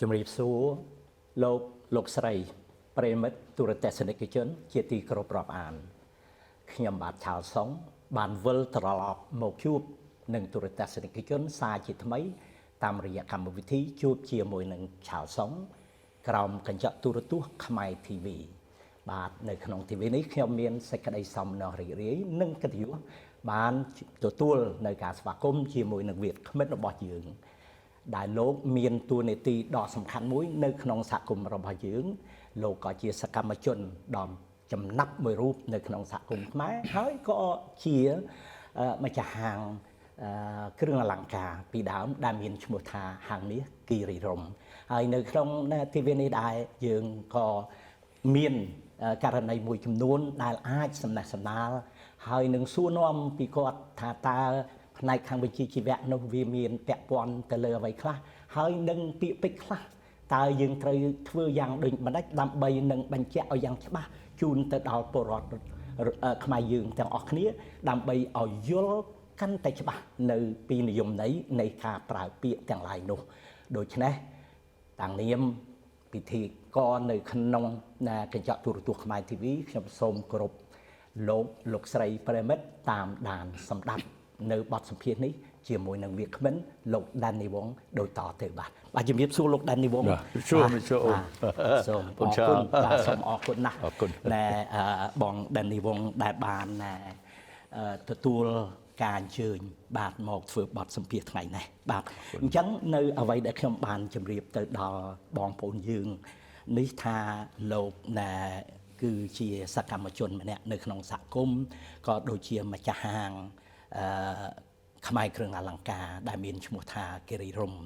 ជំរាបសួរលោកស្រីប្រិមិត្តទូរទស្សនិកជនជាទីគោរពរាប់អានខ្ញុំបាទឆាលសុងបានវិលត្រឡប់មកជួបនឹងទូរទស្សនិកជនសារជាថ្មីតាមរយៈកម្មវិធីជួបជាមួយនឹងឆាលសុងក្រោមកញ្ចក់ទូរទស្សន៍ខ្មែរ TV បាទនៅក្នុង TV នេះខ្ញុំមានសេចក្តីសំណររីករាយនិងកិត្តិយសបានទទួលនៅការស្វាគមន៍ជាមួយនឹងវាគ្មិនរបស់យើងដែលលោកមានតួនាទីដ៏សំខាន់មួយនៅក្នុងសហគមន៍របស់យើងលោកក៏ជាសកម្មជនដ៏ចំណាប់មួយរូបនៅក្នុងសហគមន៍ខ្មែរហើយក៏ជាម្ចាស់ហាងគ្រឿងអលង្ការពីដើមដែលមានឈ្មោះថាហាងមាសគិរីរម្យហើយនៅក្នុងទីវីនេះដែរយើងក៏មានករណីមួយចំនួនដែលអាចសំណេះសំណាលហើយនឹងសួរនាំពីគាត់ថាតើផ្នែកខាងវិជ្ជាជីវៈនោះវាមានពាក់ព័ន្ធទៅលើអ្វីខ្លះហើយនឹងពាក្យពេចន៍ខ្លះតើយើងត្រូវធ្វើយ៉ាងដូចម្ដេចដើម្បីនឹងបញ្ជាក់ឲ្យយ៉ាងច្បាស់ជូនទៅដល់ពលរដ្ឋខ្មែរយើងទាំងអស់គ្នាដើម្បីឲ្យយល់កាន់តែច្បាស់នៅពីនិយមន័យនៃការប្រើពាក្យទាំងឡាយនោះដូច្នេះតាំងនាមពិធីករនៅក្នុងកញ្ចក់ទូរទស្សន៍ខ្មែរ TV ខ្ញុំសូមគោរពលោកស្រីប្រិមិត្តតាមដានសម្ដាប់នៅបទសម្ភាសន៍នេះជាមួយនឹងវាគ្មិនលោកដានីវងដូចតទៅបាទជំរាបសួរលោកដានីវងសូមសូមអរគុណបាទសូមអរគុណណាស់ណែបងដានីវងដែលបានទទួលការអញ្ជើញបាទមកធ្វើបទសម្ភាសន៍ថ្ងៃនេះបាទអញ្ចឹងនៅអ្វីដែលខ្ញុំបានជម្រាបទៅដល់បងប្អូនយើងនេះថាលោកគឺជាសកម្មជនម្នាក់នៅក្នុងសហគមន៍ក៏ដូចជាម្ចាស់ហាងខ្មែរគ្រឿងអលង្ការដែលមានឈ្មោះថាគិរីរម្យ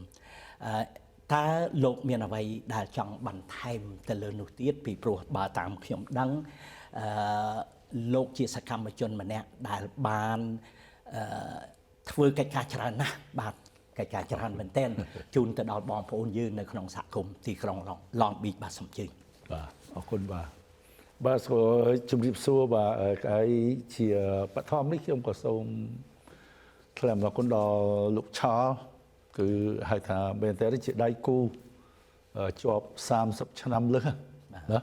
តើលោកមានអ្វីដែលចង់បន្ថែមទៅលើនោះទៀតពីព្រោះបើតាមខ្ញុំដឹងលោកជាសកម្មជនម្នាក់ដែលបានធ្វើកិច្ចការច្រើនណាស់បាទកិច្ចការច្រើនមែនទែនជូនទៅដល់បងប្អូនយើងនៅក្នុងសហគមន៍ទីក្រុងឡងប៊ីចបាទសូមជើញបាទអរគុណបាទសូមជម្រាបសួរបាទហើយជាបឋមនេះខ្ញុំក៏សូមថ្លែងអំណរគុណដល់លោកឆាគឺហៅថាមែនតើជាដៃគូជាប់30ឆ្នាំលើសណា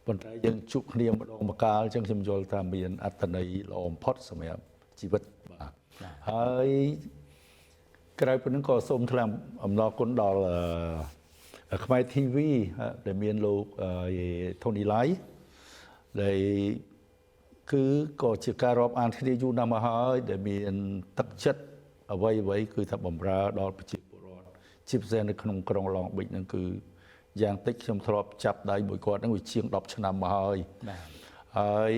ប៉ុន្តែយើងជួបគ្នាម្ដងម្កាលអញ្ចឹងខ្ញុំយល់ថាមានអត្ថន័យល្អបំផុតសម្រាប់ជីវិតបាទហើយក្រៅពីនេះក៏សូមថ្លែងអំណរគុណដល់ខ្មែរ TV ដែលមានលោកថូនីឡៃដែលគឺក៏ជាការរាប់អានគ្នាយូរណាស់មកហើយដែលមានទឹកចិត្តអ្វីគឺថាបំរើដល់ប្រជាពលរដ្ឋជាពិសេសនៅក្នុងក្រុងឡងប៊ិចហ្នឹងគឺយ៉ាងតិចខ្ញុំធ្លាប់ចាប់ដៃមួយគាត់ហ្នឹងវាជាង10ឆ្នាំមកហើយហើយ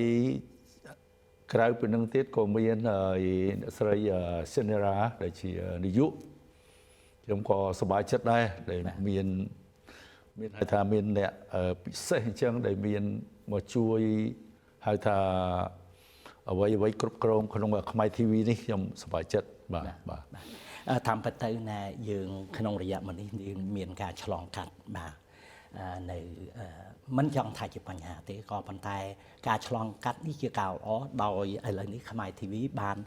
ក្រៅពីនឹងទៀតក៏មានអ្នកស្រីសេនេរ៉ាដែលជានាយកខ្ញុំក៏សប្បាយចិត្តដែរដែលមានហៅថាមានអ្នកពិសេសអញ្ចឹងដែលមានមកជួយហៅថាអ្វីគ្រប់គ្រងក្នុងខ្មែរ TV នេះខ្ញុំសប្បាយចិត្តបាទតាមពិតទៅណាយើងក្នុងរយៈនេះយើងមានការឆ្លងកាត់បាទនៅមិនចង់ថាជាបញ្ហាទេក៏ប៉ុន្តែការឆ្លងកាត់នេះជាការល្អដោយឥឡូវនេះខ្មែរ TV បាន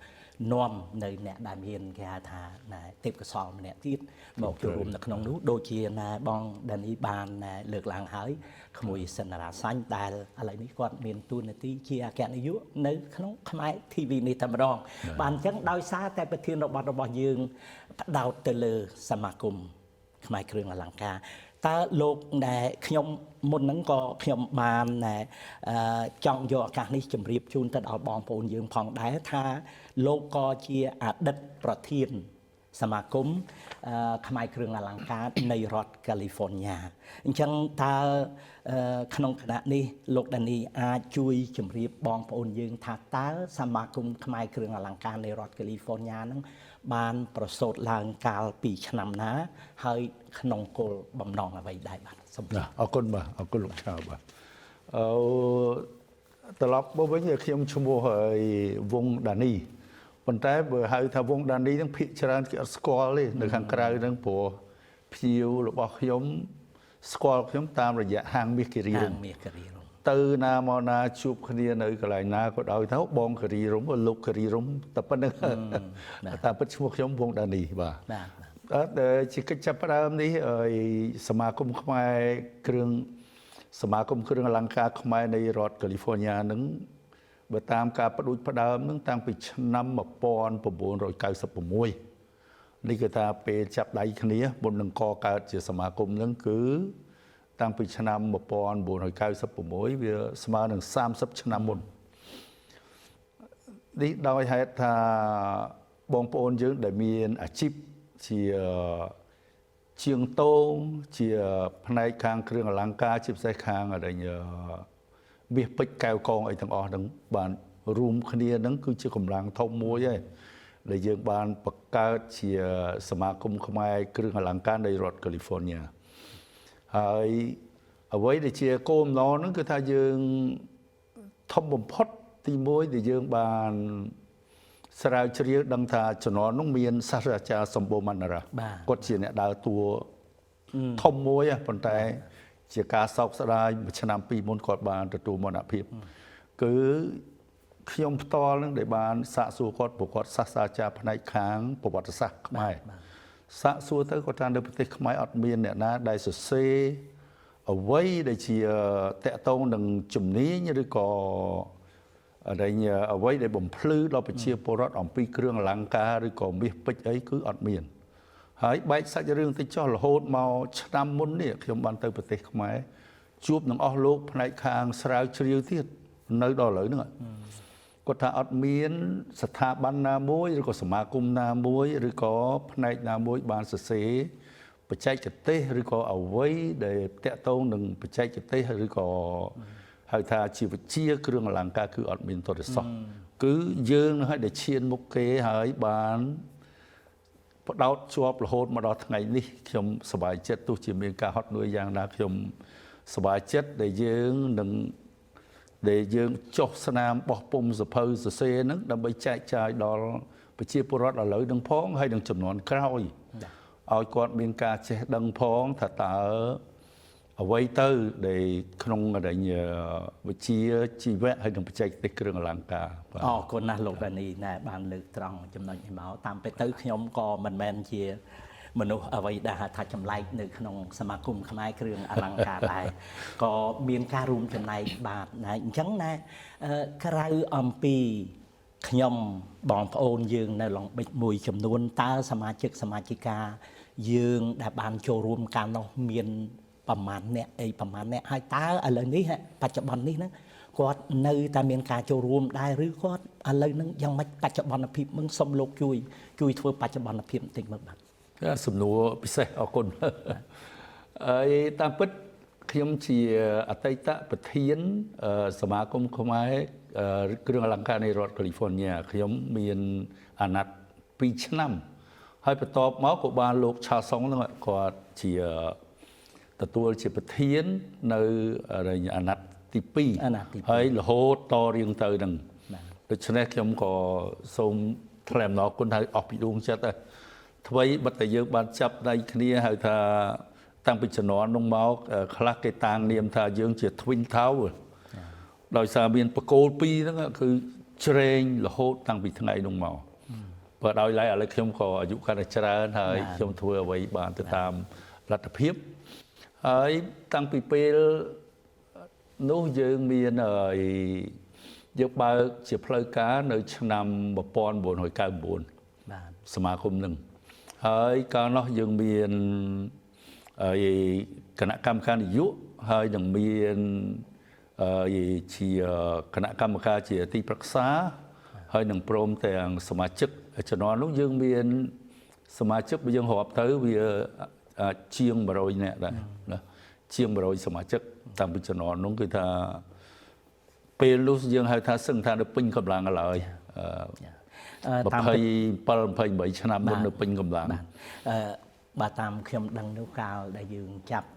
នាំនៅអ្នកដែលមានគេហៅថាទេពកោសល្យម្នាក់ទៀតមកចូលរួមនៅក្នុងនោះដូចជាបងដានីបានលើកឡើងហើយក្មួយសិនរាសាញ់ដែលឥឡូវនេះគាត់មានតួនាទីជាអគ្គនាយកនៅក្នុងខ្មែរ TV នេះតែម្ដងបានអញ្ចឹងដោយសារតែប្រធានរបស់យើងផ្ដោតទៅលើសមាគមខ្មែរគ្រឿងអលង្ការតើលោកដែលខ្ញុំមុនហ្នឹងក៏ខ្ញុំបានចង់យកឱកាសនេះជម្រាបជូនទៅដល់បងប្អូនយើងផងដែរថាលោកក៏ជាអតីតប្រធានសមាគមខ្មែរគ្រឿងអលង្ការនៃរដ្ឋកាលីហ្វ័រញ៉ាអញ្ចឹងតើក្នុងគណៈនេះលោកដានីអាចជួយជម្រាបបងប្អូនយើងថាតើសមាគមខ្មែរគ្រឿងអលង្ការនៃរដ្ឋកាលីហ្វ័រញ៉ាហ្នឹងបានប្រសូតឡើងកាលពីឆ្នាំណាហើយក្នុងគោលបំណងអ្វីដែរបាទសូមអរគុណបាទអរគុណលោកឆាបាទត្រឡប់មកវិញខ្ញុំឈ្មោះវងដានីប៉ុន្តែបើហៅថាវងដានីហ្នឹងភាគច្រើនគេអត់ស្គាល់ទេនៅខាងក្រៅហ្នឹងព្រោះភ្ញៀវរបស់ខ្ញុំស្គាល់ខ្ញុំតាមរយៈហាងមាសគិរីរម្យទៅណាមកណាជួបគ្នានៅកន្លែងណាក៏ដោយទៅបងគិរីរម្យលោកគិរីរម្យតែប៉ុណ្្នឹងតាមពិតឈ្មោះខ្ញុំវងដានីបាទ chỉ cách chấp đam đi sma cung khai kêu sma cung kêu lăng ca khaiในรัฐแคลิฟอร์เนียนั้นเมื่อตามการประดุษประดามนั้นตั้งปีnăm 1996นี่ก็ตาเป็นจับได้คนี้บนหนึ่งกอการเจสมาคมนั้นคือตั้งปีnăm 1996វាស្មើនឹង30ឆ្នាំមុននេះដោយហេតុថាបងប្អូនយើងដែលមានអាជីពជាជាងតងជាផ្នែកខាងគ្រឿងអលង្ការជាពិសេសខាងមាសពេជ្រកែវកងអីទាំងអស់ហ្នឹងបានរួមគ្នាហ្នឹងគឺជាកម្លាំងធំមួយហើយដែលយើងបានបង្កើតជាសមាគមខ្មែរគ្រឿងអលង្ការនៃរដ្ឋកាលីហ្វ័រញ៉ាហើយអ្វីដែលជាគោលបំណងហ្នឹងគឺថាយើងធំបំផុតទី1ដែលយើងបានស្រាវជ្រាវដឹងថាជំនាន់នោះមានសាស្ត្រាចារ្យសម្បូរមណ្ឌរៈគាត់ជាអ្នកដើរតួធំមួយប៉ុន្តែជាការសោកស្ដាយមួយឆ្នាំពីរមុនគាត់បានទទួលមរណភាពគឺខ្ញុំផ្ទាល់នឹងដែលបានសាកសួរគាត់ព្រោះគាត់សាស្ត្រាចារ្យផ្នែកខាងប្រវត្តិសាស្ត្រខ្មែរសាកសួរទៅគាត់ថានៅប្រទេសខ្មែរអត់មានអ្នកណាដែលសរសេរអ្វីដែលជាតកតងនឹងជំនាញឬក៏អ្វីដែលបំភ្លឺដល់ប្រជាពលរដ្ឋអំពីគ្រឿងអលង្ការឬក៏មាសពេជ្រអីគឺអត់មានហើយបែកសាច់រឿងតិចចុះរហូតមកឆ្នាំមុននេះខ្ញុំបានទៅប្រទេសខ្មែរជួបនឹងអស់លោកផ្នែកខាងស្រាវជ្រាវទៀតនៅដល់ឥឡូវហ្នឹងគាត់ថាអត់មានស្ថាប័នណាមួយឬក៏សមាគមណាមួយឬក៏ផ្នែកណាមួយបានសរសេរបច្ចេកទេសឬក៏អ្វីដែលតាក់ទងនឹងបច្ចេកទេសឬក៏ហៅថាជាវិជាគ្រឿងអលង្ការគឺអត់មានតរសោះគឺយើងនឹងឲ្យតែឈានមុខគេហើយបានបដោតជាប់រហូតមកដល់ថ្ងៃនេះខ្ញុំសប្បាយចិត្តទោះជាមានការហត់នឿយយ៉ាងណាខ្ញុំសប្បាយចិត្តដែលយើងចុះស្នាមបោះពុំសភៅសរសេរហ្នឹងដើម្បីចែកចាយដល់ប្រជាពលរដ្ឋឥឡូវនឹងផងហើយនឹងចំនួនក្រោយឲ្យគាត់មានការចេះដឹងផងថាតើអ្វីទៅដែលក្នុងវិជ្ជាជីវៈហើយនឹងបច្ចេកទេសគ្រឿងអលង្ការបាទអរគុណណាស់លោកដានីណែបានលើកត្រង់ចំណុចនេះមកតាមពិតទៅខ្ញុំក៏មិនមែនជាមនុស្សអ្វីដែលថាចម្លែកនៅក្នុងសមាគមខ្មែរគ្រឿងអលង្ការដែរក៏មានការរួមចំណែកបាទណាអញ្ចឹងណាក្រៅអំពីខ្ញុំបងប្អូនយើងនៅឡុងបិចមួយចំនួនតើសមាជិកសមាជិកាយើងដែលបានចូលរួមការនោះមានប្រមាណអ្នកហើយតើឥឡូវនេះបច្ចុប្បន្ននេះហ្នឹងគាត់នៅតែមានការចូលរួមដែរឬគាត់ឥឡូវហ្នឹងយ៉ាងម៉េចបច្ចុប្បន្នភាពมึงសុំលោកជួយធ្វើបច្ចុប្បន្នភាពបន្តិចមើលបាទសំណួរពិសេសអរគុណហើយតាមពិតខ្ញុំជាអតីតប្រធានសមាគមខ្មែរគ្រឿងអលង្ការនៃរដ្ឋកាលីហ្វ័រញ៉ាខ្ញុំមានអាណត្តិ2ឆ្នាំហើយបន្ទាប់មកក៏បានលោកឆាសុងហ្នឹងគាត់ជាទទួលជាប្រធាននៅអាណត្តិទី2ហើយរហូតតរៀងទៅហ្នឹងដូច្នេះខ្ញុំក៏សូមថ្លែងអំណរគុណឲ្យអស់ពីដួងចិត្តដែរថ្មីបិទតែយើងបានចាប់ដៃគ្នាហៅថាតាំងពីជំនាន់នោះមកខ្លះគេតាំងនាមថាយើងជា Twin Tower ដោយសារមានបកគោល2ហ្នឹងគឺជ្រេងរហូតតាំងពីថ្ងៃនោះមកបើដោយឡែកឥឡូវខ្ញុំក៏អាយុកាន់តែច្រើនហើយខ្ញុំធ្វើអ្វីបានទៅតាមលទ្ធភាពហើយតាំងពីពេលនោះយើងមានយើងបើកជាផ្លូវការនៅឆ្នាំ1999បាទសមាគមនឹងហើយកាលនោះយើងមានគណៈកម្មការនយោបាយហើយនឹងមានជាគណៈកម្មការជាទីប្រឹក្សាហើយនឹងព្រមទាំងសមាជិកជំនាន់នោះយើងមានសមាជិកយើងរាប់ទៅវាជាង100នាក់ដែរណាជាង100សមាជិកតាំងពីជំនាន់នោះគឺថាពេលនោះយើងហៅថាសឹងថានៅពេញកម្លាំងឡើយ27-28ឆ្នាំមុននៅពេញកម្លាំងបាទតាមខ្ញុំដឹងនៅកាលដែលយើងចាប់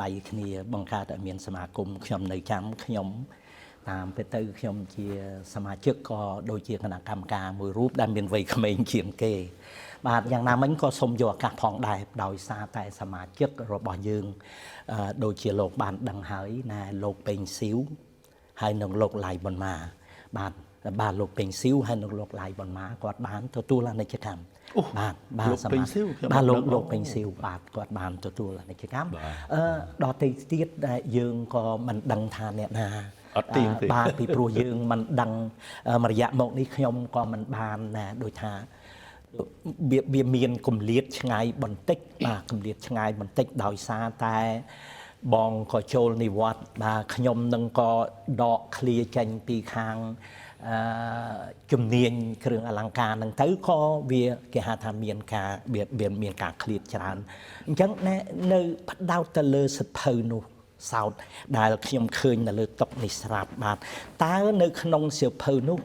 ដៃគ្នាបង្កើតឲ្យមានសមាគមខ្ញុំនៅចាំខ្ញុំតាមពិតទៅខ្ញុំជាសមាជិកក៏ដូចជាគណៈកម្មការមួយរូបដែលមានវ័យក្មេងជាងគេបាទយ៉ាងណាមិញក៏សូមយកឱកាសផងដែរដោយសារតែសមាជិករបស់យើងដូចជាលោកបានដឹងហើយណាលោកពេញស៊ីវហើយនឹងលោកឡៃប៊ុនម៉ាបាទលោកពេញស៊ីវហើយនឹងលោកឡៃប៊ុនម៉ាគាត់បានទទួលអនិច្ចកម្ម បាទសម្រាប់បាទលោកពេញស៊ីវបាទគាត់បានទទួលអានេះកម្មដល់ទៅទៀតដែលយើងក៏មិនដឹងថាអ្នកណាអត់ទៀងទេបាទពីព្រោះយើងមិនដឹងមួយរយៈមកនេះខ្ញុំក៏មិនបានណាដូចថាវាមានគម្លាតឆ្ងាយបន្តិចបាទគម្លាតឆ្ងាយបន្តិចដោយសារតែបងក៏ចូលនិវត្តន៍បាទខ្ញុំនឹងក៏ដកឃ្លាចេញពីខាងជំនាញគ្រឿងអលង្ការហ្នឹងទៅក៏វាគេហៅថាមានការមានការឃ្លាតច្រើនអញ្ចឹងនៅផ្ដោតទៅលើសិភៅនោះសោតដែលខ្ញុំឃើញនៅលើតុនេះស្រាប់បាទតើនៅក្នុងសៀវភៅនោះ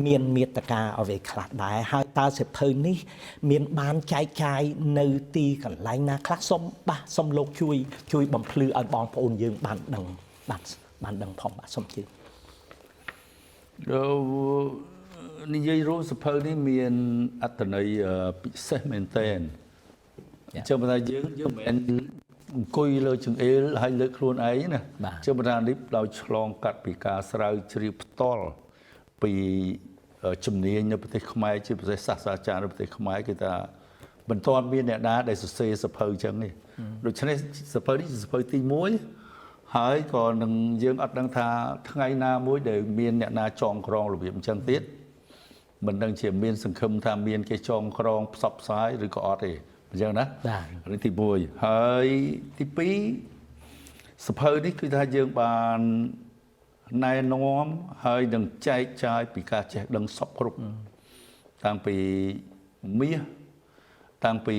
មានមាតិកាអ្វីខ្លះដែរហើយតើសៀវភៅនេះមានបានចែកចាយនៅទីកន្លែងណាខ្លះសូមលោកជួយបំភ្លឺឲ្យបងប្អូនយើងបានដឹងបានដឹងផងបាទសូមជឿនិយាយរួមសភៅនេះមានអត្ថន័យពិសេសមែនទែនចុះបើថាយើងមិនមែនអង្គុយលើចង្អេលហើយលើកខ្លួនឯងណាចុះបើថានេះដោយឆ្លងកាត់ពីការស្រាវជ្រាវផ្ទាល់ពីជំនាញនៅប្រទេសខ្មែរជាពិសេសសាស្ត្រាចារ្យនៅប្រទេសខ្មែរគឺថាមិនទាន់មានអ្នកណាដែលសរសេរសភៅចឹងទេដូច្នេះសភៅនេះជាសភៅទី1ហើយក៏នឹងយើងអត់ដឹងថាថ្ងៃណាមួយដែលមានអ្នកណាចងក្រងរបៀបអញ្ចឹងទៀតមិនដឹងជាមានសង្ឃឹមថាមានគេចងក្រងផ្សព្វផ្សាយឬក៏អត់ទេអញ្ចឹងណានេះទី1ហើយទី2សភៅនេះគឺថាយើងបានណែនាំហើយនឹងចែកចាយពីការចេះដឹងសពគ្រប់តាំងពីមាសតាំងពី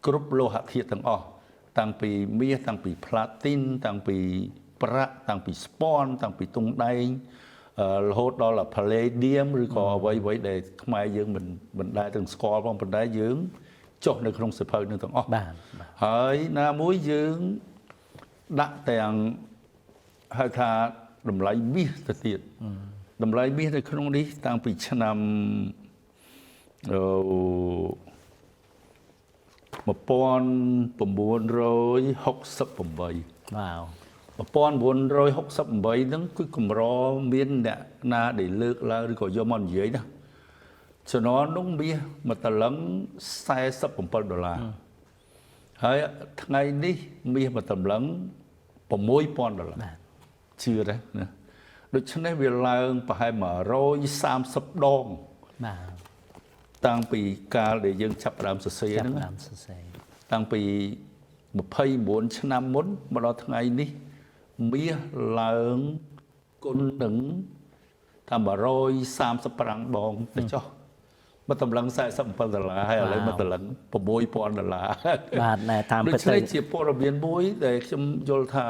គ្រប់លោហៈធាតុទាំងអស់តាំងពីមាសតាំងពីផ្លាទីនតាំងពីប្រាក់តាំងពីស្ពាន់តាំងពីទង់ដែងរហូតដល់ Palladium ឬក៏អ្វីៗដែលខ្មែរយើងមិនដែលទាំងស្គាល់ផងប៉ុន្តែយើងចុះនៅក្នុងសភៅនឹងទាំងអស់បាទហើយណាមួយយើងដាក់ទាំងហៅថាតម្លៃមាសទៅទៀតតម្លៃមាសនៅក្នុងនេះតាំងពីឆ្នាំ1968ហ្នឹងគឺកម្រមានអ្នកណាដែលលើកឡើងឬក៏យកមកនិយាយណាជំនាន់នោះមាសមួយតលឹង$47ហើយថ្ងៃនេះមាសមួយតលឹង$6000ជឿទេណាដូច្នេះវាឡើងប្រហែល130ដងបាទតាំងពីកាលដែលយើងចាប់ផ្ដើមសរសេរហ្នឹងតាំងពី29ឆ្នាំមុនមកដល់ថ្ងៃនេះមាសឡើងគុណនឹងថា135ដងទៅចុះមកតម្លឹង$47ហើយឥឡូវមកតម្លឹង$6000បាទតាមពិតទៅជាព័ត៌មានមួយដែលខ្ញុំយល់ថា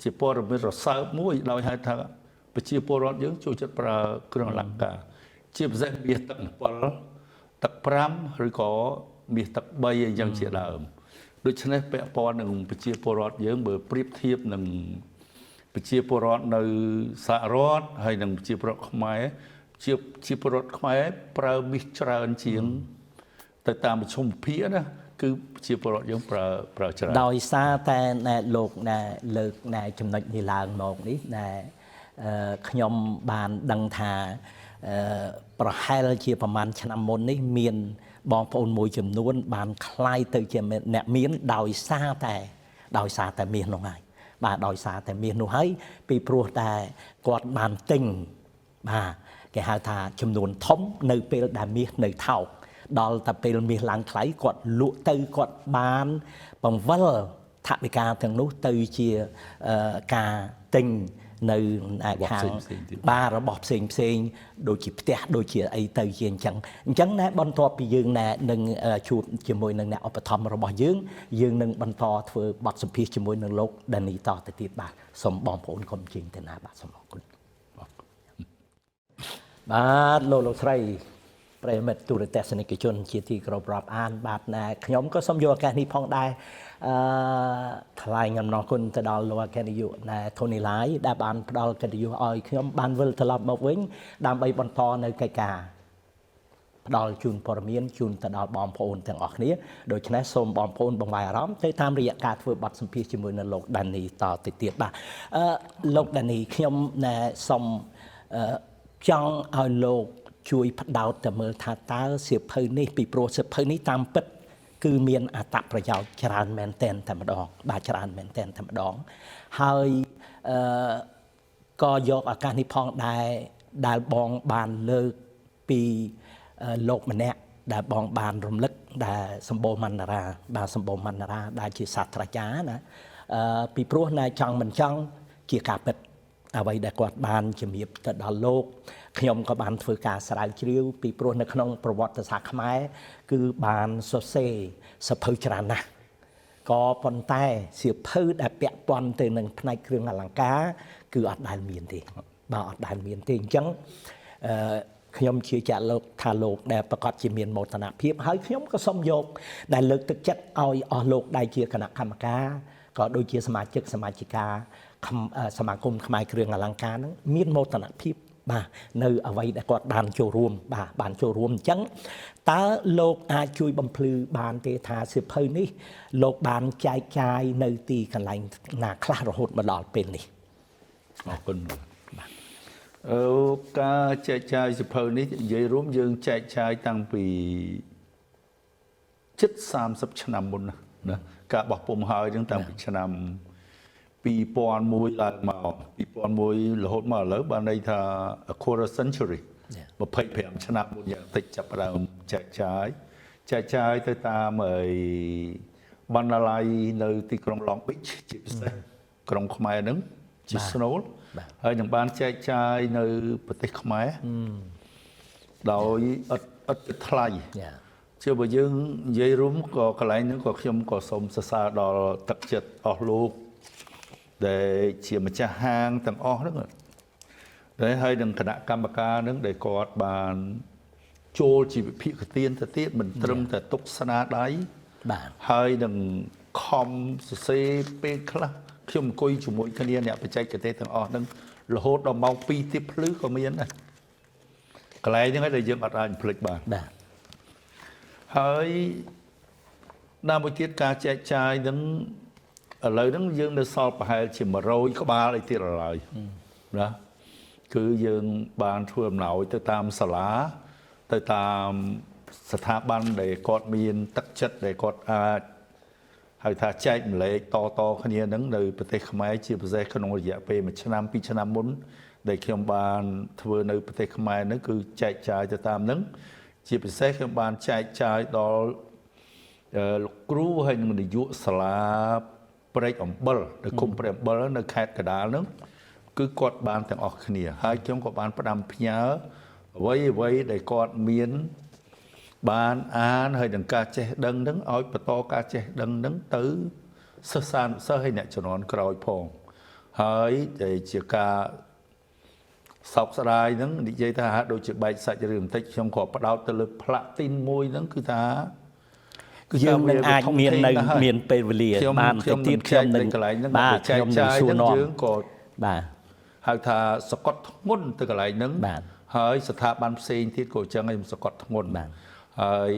ជាព័ត៌មានរសើបមួយដោយហេតុថាប្រជាពលរដ្ឋយើងចូលចិត្តប្រើគ្រឿងអលង្ការជាពិសេសមាសទឹក7ទឹក5ឬក៏មាសទឹក3អីយ៉ាងជាដើមដូច្នេះពាក់ព័ន្ធនឹងប្រជាពលរដ្ឋយើងបើប្រៀបធៀបនឹងប្រជាពលរដ្ឋនៅសហរដ្ឋហើយនឹងប្រជាពលរដ្ឋខ្មែរជាពលរដ្ឋខ្មែរប្រើមាសច្រើនជាងទៅតាមប្រជុំវិភាគណាគឺប្រជាពលរដ្ឋយើងប្រើច្រើនដោយសារតែលោកលើកចំណុចនេះឡើងមកនេះខ្ញុំបានដឹងថាប្រហែលជាប្រហែលឆ្នាំមុននេះមានបងប្អូនមួយចំនួនបានคล้ายទៅជាអ្នកមានដោយសារតែមាសនោះហើយបាទដោយសារតែមាសនោះហើយពីព្រោះតែគាត់បានទិញបាទគេហៅថាចំនួនធំនៅពេលដែលមាសនៅថោកដល់តែពេលមាសឡើងថ្លៃគាត់លក់ទៅគាត់បានបង្វិលថវិកាទាំងនោះទៅជាការទិញនៅខាងបាទរបស់ផ្សេងដូចជាផ្ទះដូចជាអីទៅជាអញ្ចឹងបន្ទាប់ពីយើងនឹងជួបជាមួយនឹងអ្នកឧបត្ថម្ភរបស់យើងនឹងបន្តធ្វើបទសម្ភាសន៍ជាមួយនឹងលោកដានីតទៅទៀតបាទសូមបងប្អូនកុំជិញទៅណាបាទសូមអរគុណបាទលោកស្រីប្រិយមិត្តទូរទស្សនិកជនជាទីគោរពរាប់អានបាទខ្ញុំក៏សូមយកឱកាសនេះផងដែរថ្លែងអំណរគុណទៅដល់លោកអគ្គនាយកTony Lai ដែលបានផ្ដល់កិត្តិយសឲ្យខ្ញុំបានវិលត្រឡប់មកវិញដើម្បីបន្តនៅកិច្ចការផ្ដល់ជូនព័ត៌មានជូនទៅដល់បងប្អូនទាំងអស់គ្នាដូច្នេះសូមបងប្អូនបង្វែរអារម្មណ៍ទៅតាមរយៈការធ្វើបទសម្ភាសន៍ជាមួយនឹងលោកដានីតទៅទៀតបាទលោកដានីខ្ញុំសូមចង់ឲ្យលោក ជួយផ្ដោតទៅមើលថាតើសៀវភៅនេះពីព្រោះសៀវភៅនេះតាមពិតគឺមានអត្ថប្រយោជន៍ច្រើនមែនទែនតែម្ដងបាទច្រើនមែនទែនតែម្ដងហើយក៏យកឱកាសនេះផងដែរដែលបងបានលើកពីលោកម្នាក់ដែលបងបានរំលឹកដែលសម្បូរមណ្ឌរាបាទសម្បូរមណ្ឌរាដែលជាសាស្ត្រាចារ្យណាពីព្រោះណែចង់មិនចង់ជាការពិតអ្វីដែលគាត់បានជំរាបទៅដល់លោកខ្ញុំក៏បានធ្វើការស្រាវជ្រាវពីព្រោះនៅក្នុងប្រវត្តិសាស្ត្រខ្មែរគឺបានសរសេរសៀវភៅច្រើនណាស់ក៏ប៉ុន្តែសៀវភៅដែលពាក់ព័ន្ធទៅនឹងផ្នែកគ្រឿងអលង្ការគឺអត់ដែលមានទេបាទអត់ដែលមានទេអញ្ចឹងខ្ញុំជឿជាក់លោកថាលោកដែលប្រកាសជាមានមោទនភាពហើយខ្ញុំក៏សូមយកដែលលើកទឹកចិត្តឲ្យអស់លោកដែលជាគណៈកម្មការក៏ដូចជាសមាជិកសមាជិកាសមាគមខ្មែរគ្រឿងអលង្ការហ្នឹងមានមោទនភាពបាទនៅអ្វីដែលគាត់បានចូលរួមបាទបានចូលរួមអញ្ចឹងតើលោកអាចជួយបំភ្លឺបានទេថាសៀវភៅនេះលោកបានចែកចាយនៅទីកន្លែងណាខ្លះរហូតមកដល់ពេលនេះអរគុណការចែកចាយសៀវភៅនេះនិយាយរួមយើងចែកចាយតាំងពីជិត30ឆ្នាំមុនណាការបោះពុម្ពហើយនឹងតាំងពីឆ្នាំ2001ឡើងមក2001រហូតមកឥឡូវបានន័យថា a quarter century 25ឆ្នាំមុនយ៉ាងតិចចាប់ផ្ដើមចែកចាយទៅតាមបណ្ណាល័យនៅទីក្រុង Long Beach ជាពិសេសក្រុងខ្មែរហ្នឹងជាស្នូលហើយនឹងបានចែកចាយនៅប្រទេសខ្មែរដោយឥតថ្លៃជាបើយើងនិយាយរួមក៏កន្លែងហ្នឹងក៏ខ្ញុំក៏សូមសរសើរដល់ទឹកចិត្តអស់លោកដែលជាម្ចាស់ហាងទាំងអស់ហ្នឹងដែលហើយនឹងគណៈកម្មការហ្នឹងដែលគាត់បានចូលជីវភាពទានទៅទៀតមិនត្រឹមតែទុកស្នាដៃបាទហើយនឹងខំសរសេរពេលខ្លះខ្ញុំអង្គុយជាមួយគ្នាអ្នកបច្ចេកទេសទាំងអស់ហ្នឹងរហូតដល់ម៉ោង2ទៀបភ្លឺក៏មានដែរកន្លែងហ្នឹងឯងដែលយើងអត់អាចភ្លេចបានបាទហើយដល់មួយទៀតការចែកចាយហ្នឹងឥឡូវហ្នឹងយើងនៅសល់ប្រហែលជា100ក្បាលឯទៀតឡើយណាគឺយើងបានធ្វើអំណោយទៅតាមសាលាទៅតាមស្ថាប័នដែលគាត់មានទឹកចិត្តដែលគាត់អាចហៅថាចែកម្លែកតគ្នាហ្នឹងនៅប្រទេសខ្មែរជាពិសេសក្នុងរយៈពេល1ឆ្នាំ2ឆ្នាំមុនដែលខ្ញុំបានធ្វើនៅប្រទេសខ្មែរហ្នឹងគឺចែកចាយទៅតាមហ្នឹងជាពិសេសខ្ញុំបានចែកចាយដល់លោកគ្រូហើយនឹងនាយកសាលាព្រែកអំបិលនៅគុំព្រែកអំបិលនៅខេត្តកណ្ដាលហ្នឹងគឺគាត់បានទាំងអស់គ្នាហើយខ្ញុំក៏បានផ្ដាំផ្ញើអ្វីដែលគាត់មានបានអានហើយនឹងការចេះដឹងហ្នឹងឲ្យបន្តការចេះដឹងហ្នឹងទៅសិស្សានុសិស្សហើយអ្នកជំនាន់ក្រោយផងហើយដែលជាការសោកស្ដាយហ្នឹងនិយាយថាហាក់ដូចជាបែកសាច់រឿងបន្តិចខ្ញុំក៏ផ្ដោតទៅលើផ្លាទីនមួយហ្នឹងគឺថាយើងនឹងអាចមានពេលវេលាបានទៅទៀតខ្ញុំនឹងកន្លែងហ្នឹងបាទចែកចាយហ្នឹងយើងក៏បាទហៅថាសកត់ធ្ងន់ទៅកន្លែងហ្នឹងហើយស្ថាប័នផ្សេងទៀតក៏អញ្ចឹងខ្ញុំសកត់ធ្ងន់ហើយ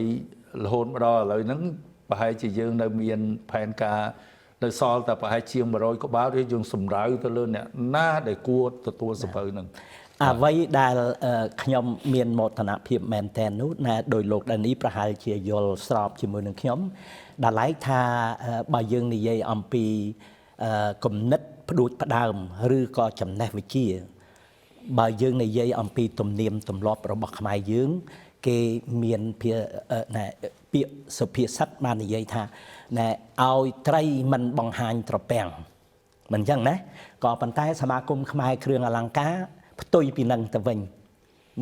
រហូតមកដល់ឥឡូវហ្នឹងប្រហែលជាយើងនៅមានផែនការនៅសល់តែប្រហែលជា100ក្បាលឬយើងសម្រាវទៅលើអ្នកណាដែលគួរទទួលសភៅហ្នឹងអ្វីដែលខ្ញុំមានមោទនភាពមែនតែននោះណាដោយលោកដានីប្រហែលជាយល់ស្របជាមួយនឹងខ្ញុំដែលឡែកថាបើយើងនិយាយអំពីគំនិតផ្ដួចផ្ដើមឬក៏ចំណេះវិជ្ជាបើយើងនិយាយអំពីទំនៀមទម្លាប់របស់ខ្មែរយើងគេមានពាក្យសុភាសិតបាននិយាយថាណែឲ្យត្រីមិនបង្ហាញត្រពាំងមិនអញ្ចឹងណាក៏ប៉ុន្តែសមាគមខ្មែរគ្រឿងអលង្ការផ្ទុយពីនឹងទៅវិញ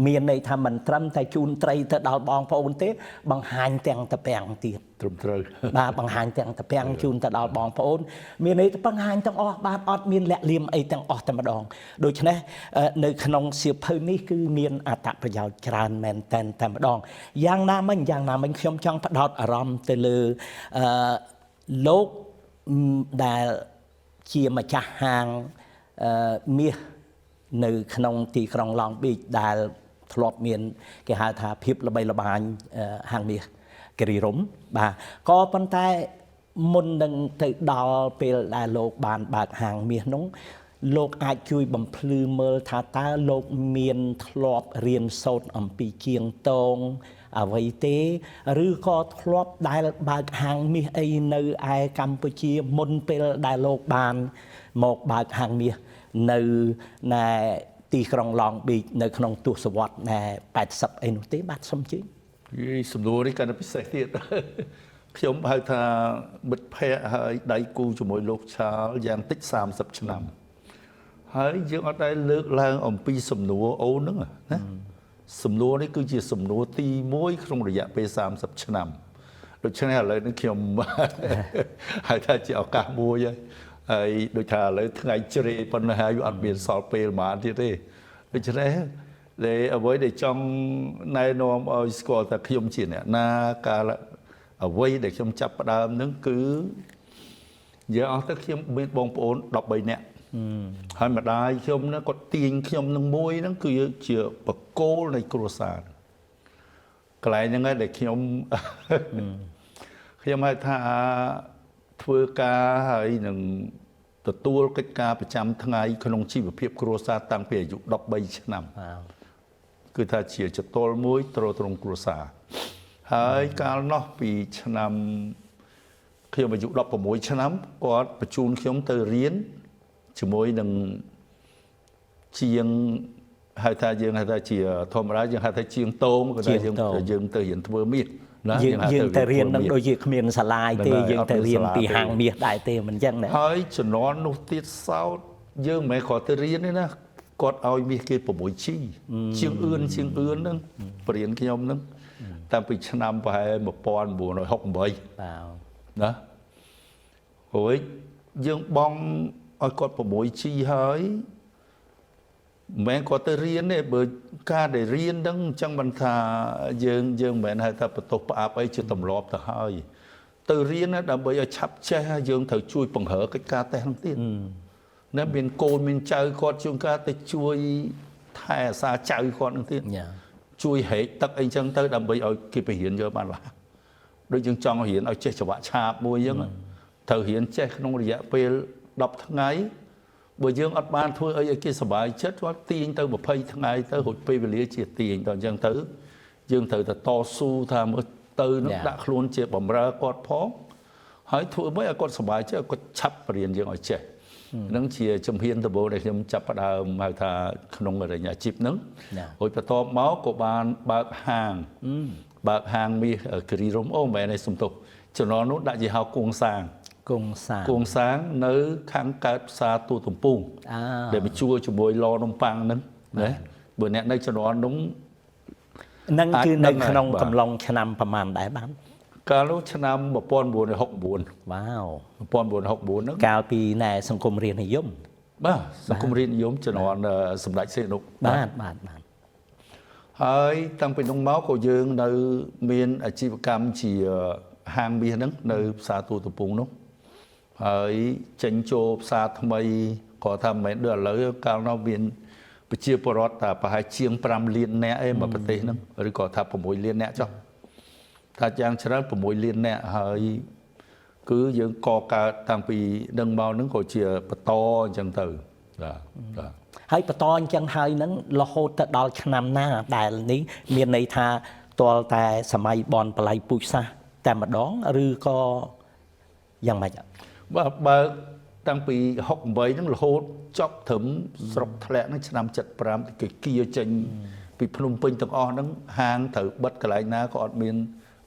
មានន័យថាមិនត្រឹមតែជូនត្រីទៅដល់បងប្អូនទេបង្ហាញទាំងត្រពាំងទៀតត្រឹមត្រូវបាទបង្ហាញទាំងត្រពាំងជូនទៅដល់បងប្អូនមានន័យថាបង្ហាញទាំងអស់បាទអត់មានលាក់លៀមអីទាំងអស់តែម្ដងដូច្នេះនៅក្នុងសៀវភៅនេះគឺមានអត្ថប្រយោជន៍ច្រើនមែនតែម្ដងយ៉ាងណាមិញខ្ញុំចង់ផ្ដោតអារម្មណ៍ទៅលើលោកដែលជាម្ចាស់ហាងមាសនៅក្នុងទីក្រុង Long Beach ដែលធ្លាប់មានគេហៅថាភាពល្បីល្បាញហាងមាសគិរីរម្យបាទក៏ប៉ុន្តែមុននឹងទៅដល់ពេលដែលលោកបានបើកហាងមាសនោះ លោកអាចជួយបំភ្លឺមើលថាតើលោកមានធ្លាប់រៀនសូត្រអំពីជាងតងអ្វីទេឬក៏ធ្លាប់ដែលបើកហាងមាសអីនៅឯកម្ពុជាមុនពេលដែលលោកបានមកបើកហាងមាសនៅណែទីក្រុងឡងប៊ីចនៅក្នុងទសវត្សរ៍ណែ80អីនោះទេបាទសូមជឿ សំណួរនេះកាន់តែពិសេសទៀត ខ្ញុំហៅថាមិត្តភ័ក្តិហើយដៃគូជាមួយលោកឆាលយ៉ាងតិច30ឆ្នាំហើយយើងអត់ដែលលើកឡើងអំពីសំណួរអូនហ្នឹងណាសំណួរនេះគឺជាសំណួរទី1ក្នុងរយៈពេល30ឆ្នាំដូច្នេះឥឡូវនេះខ្ញុំ ហៅថាជាឱកាសមួយហើយដូចថាឥឡូវថ្ងៃជ្រេប៉ុណ្ណេះហើយអត់មានសល់ពេលប៉ុន្មានទៀតទេដូច្នេះដែលអ្វីដែលចង់ណែនាំឲ្យស្គាល់ថាខ្ញុំជាអ្នកណាកាលអ្វីដែលខ្ញុំចាប់ផ្ដើមហ្នឹងគឺយើងអស់ទៅខ្ញុំមានបងប្អូន13នាក់ហើយម្ដាយខ្ញុំហ្នឹងគាត់ទាញខ្ញុំនឹងមួយហ្នឹងគឺជាបកគោលនៃគ្រួសារកន្លែងហ្នឹងឯងដែលខ្ញុំ ខ្ញុំហៅថាធ្វើការហើយនឹងទទួលកិច្ចការប្រចាំថ្ងៃក្នុងជីវភាពគ្រួសារតាំងពីអាយុ13ឆ្នាំគឺថាជាចតុលមួយទ្រទ្រង់គ្រួសារហើយកាលនោះពីឆ្នាំខ្ញុំអាយុ16ឆ្នាំគាត់បញ្ជូនខ្ញុំទៅរៀនជាមួយនឹងជាងហៅថាយើងហៅថាជាធម្មតាយើងហៅថាជាងតងក៏យើងទៅរៀនធ្វើមាសណាយើងទៅរៀននឹងដូចជាគ្មានសាលាទេយើងទៅរៀនពីហាងមាសដែរទេមិនអញ្ចឹងណាហើយជំនាន់នោះទៀតសោតយើងមិនមែនគ្រាន់តែរៀនទេណាគាត់ឲ្យមាសគេ6ជីជាងអឿនហ្នឹងបរៀនខ្ញុំហ្នឹងតាំងពីឆ្នាំប្រហែល1968បាទណារួចយើងបងឲ្យគាត់6ជីហើយមិនមែនគាត់ទៅរៀនទេបើការដែលរៀនហ្នឹងអញ្ចឹងមិនថាយើងមិនមែនហៅថាបន្ទោសផ្អាប់អីជាទម្លាប់ទៅហើយទៅរៀនដើម្បីឲ្យឆាប់ចេះយើងត្រូវជួយបង្រើកិច្ចការតេស្តហ្នឹងទៀតណាមានកូនមានចៅគាត់ជួនកាលទៅជួយថែអាសាចៅគាត់ហ្នឹងទៀតជួយហែកទឹកអីចឹងទៅដើម្បីឲ្យគេไปរៀនយកបានឡាដូចយើងចង់រៀនឲ្យចេះចង្វាក់ឆាបមួយចឹងត្រូវរៀនចេះក្នុងរយៈពេល10ថ្ងៃបើយើងអត់បានធ្វើអីឲ្យគេសប្បាយចិត្តគាត់ទាញទៅ20ថ្ងៃទៅរួចពេលវេលាជាទាញដល់អញ្ចឹងទៅយើងត្រូវតែតស៊ូថាមើលទៅនឹងដាក់ខ្លួនជាបំរើគាត់ផងហើយធ្វើមិនឲ្យគាត់សប្បាយចិត្តគាត់ឆាប់បរៀនយើងឲ្យចេះនឹងជាជំហានដំបូងដែលខ្ញុំចាប់ផ្ដើមហៅថាក្នុងរញអាជីពហ្នឹងរួចបន្ទាប់មកក៏បានបើកហាងមាសគិរីរំអូមែនឯសំទុះចំណងនោះដាក់ជាហៅគួងសាងនៅខាងកើតផ្សារទូទំពុងដែលបញ្ជួជាមួយឡនំប៉័ងហ្នឹងណាបើអ្នកនៅចំណងនោះនឹងគឺនៅក្នុងកំឡុងឆ្នាំប្រហែលដែរបានកាលនោះឆ្នាំ1969វ៉ាវ1964ហ្នឹងកាលពីណែសង្គមរាស្ត្រនិយមបាទសង្គមរាស្ត្រនិយមជំនាន់សម្ដេចសីហនុបាទហើយតាំងពីនោះមកក៏យើងនៅមានអាជីវកម្មជាហាងមាសហ្នឹងនៅផ្សារទូទំពុងនោះហើយចេញចូលផ្សារថ្មីគាត់ថាមិនមែនដូចឥឡូវកាលនោះមានប្រជាពលរដ្ឋតែប្រហែលជាង5លាននាក់ឯងមកប្រទេសហ្នឹងឬក៏ថា6លាននាក់ចុះថាយ៉ាងច្រើន6លាននាក់ហើយគឺយើងកកើតតាំងពីនឹងមកហ្នឹងក៏ជាបន្តអញ្ចឹងទៅបាទហើយបន្តអញ្ចឹងហើយហ្នឹងរហូតទៅដល់ឆ្នាំណាដែលនេះមានន័យថាទាល់តែសម័យបនបល័យពូជសាសន៍តែម្ដងឬក៏យ៉ាងម៉េចបាទបើតាំងពី68ហ្នឹងរហូតចប់ត្រឹមស្រុកធ្លាក់ហ្នឹងឆ្នាំ75គេគៀចេញពីភ្នំពេញទាំងអស់ហ្នឹងហាងត្រូវបិទកន្លែងណាក៏អត់មាន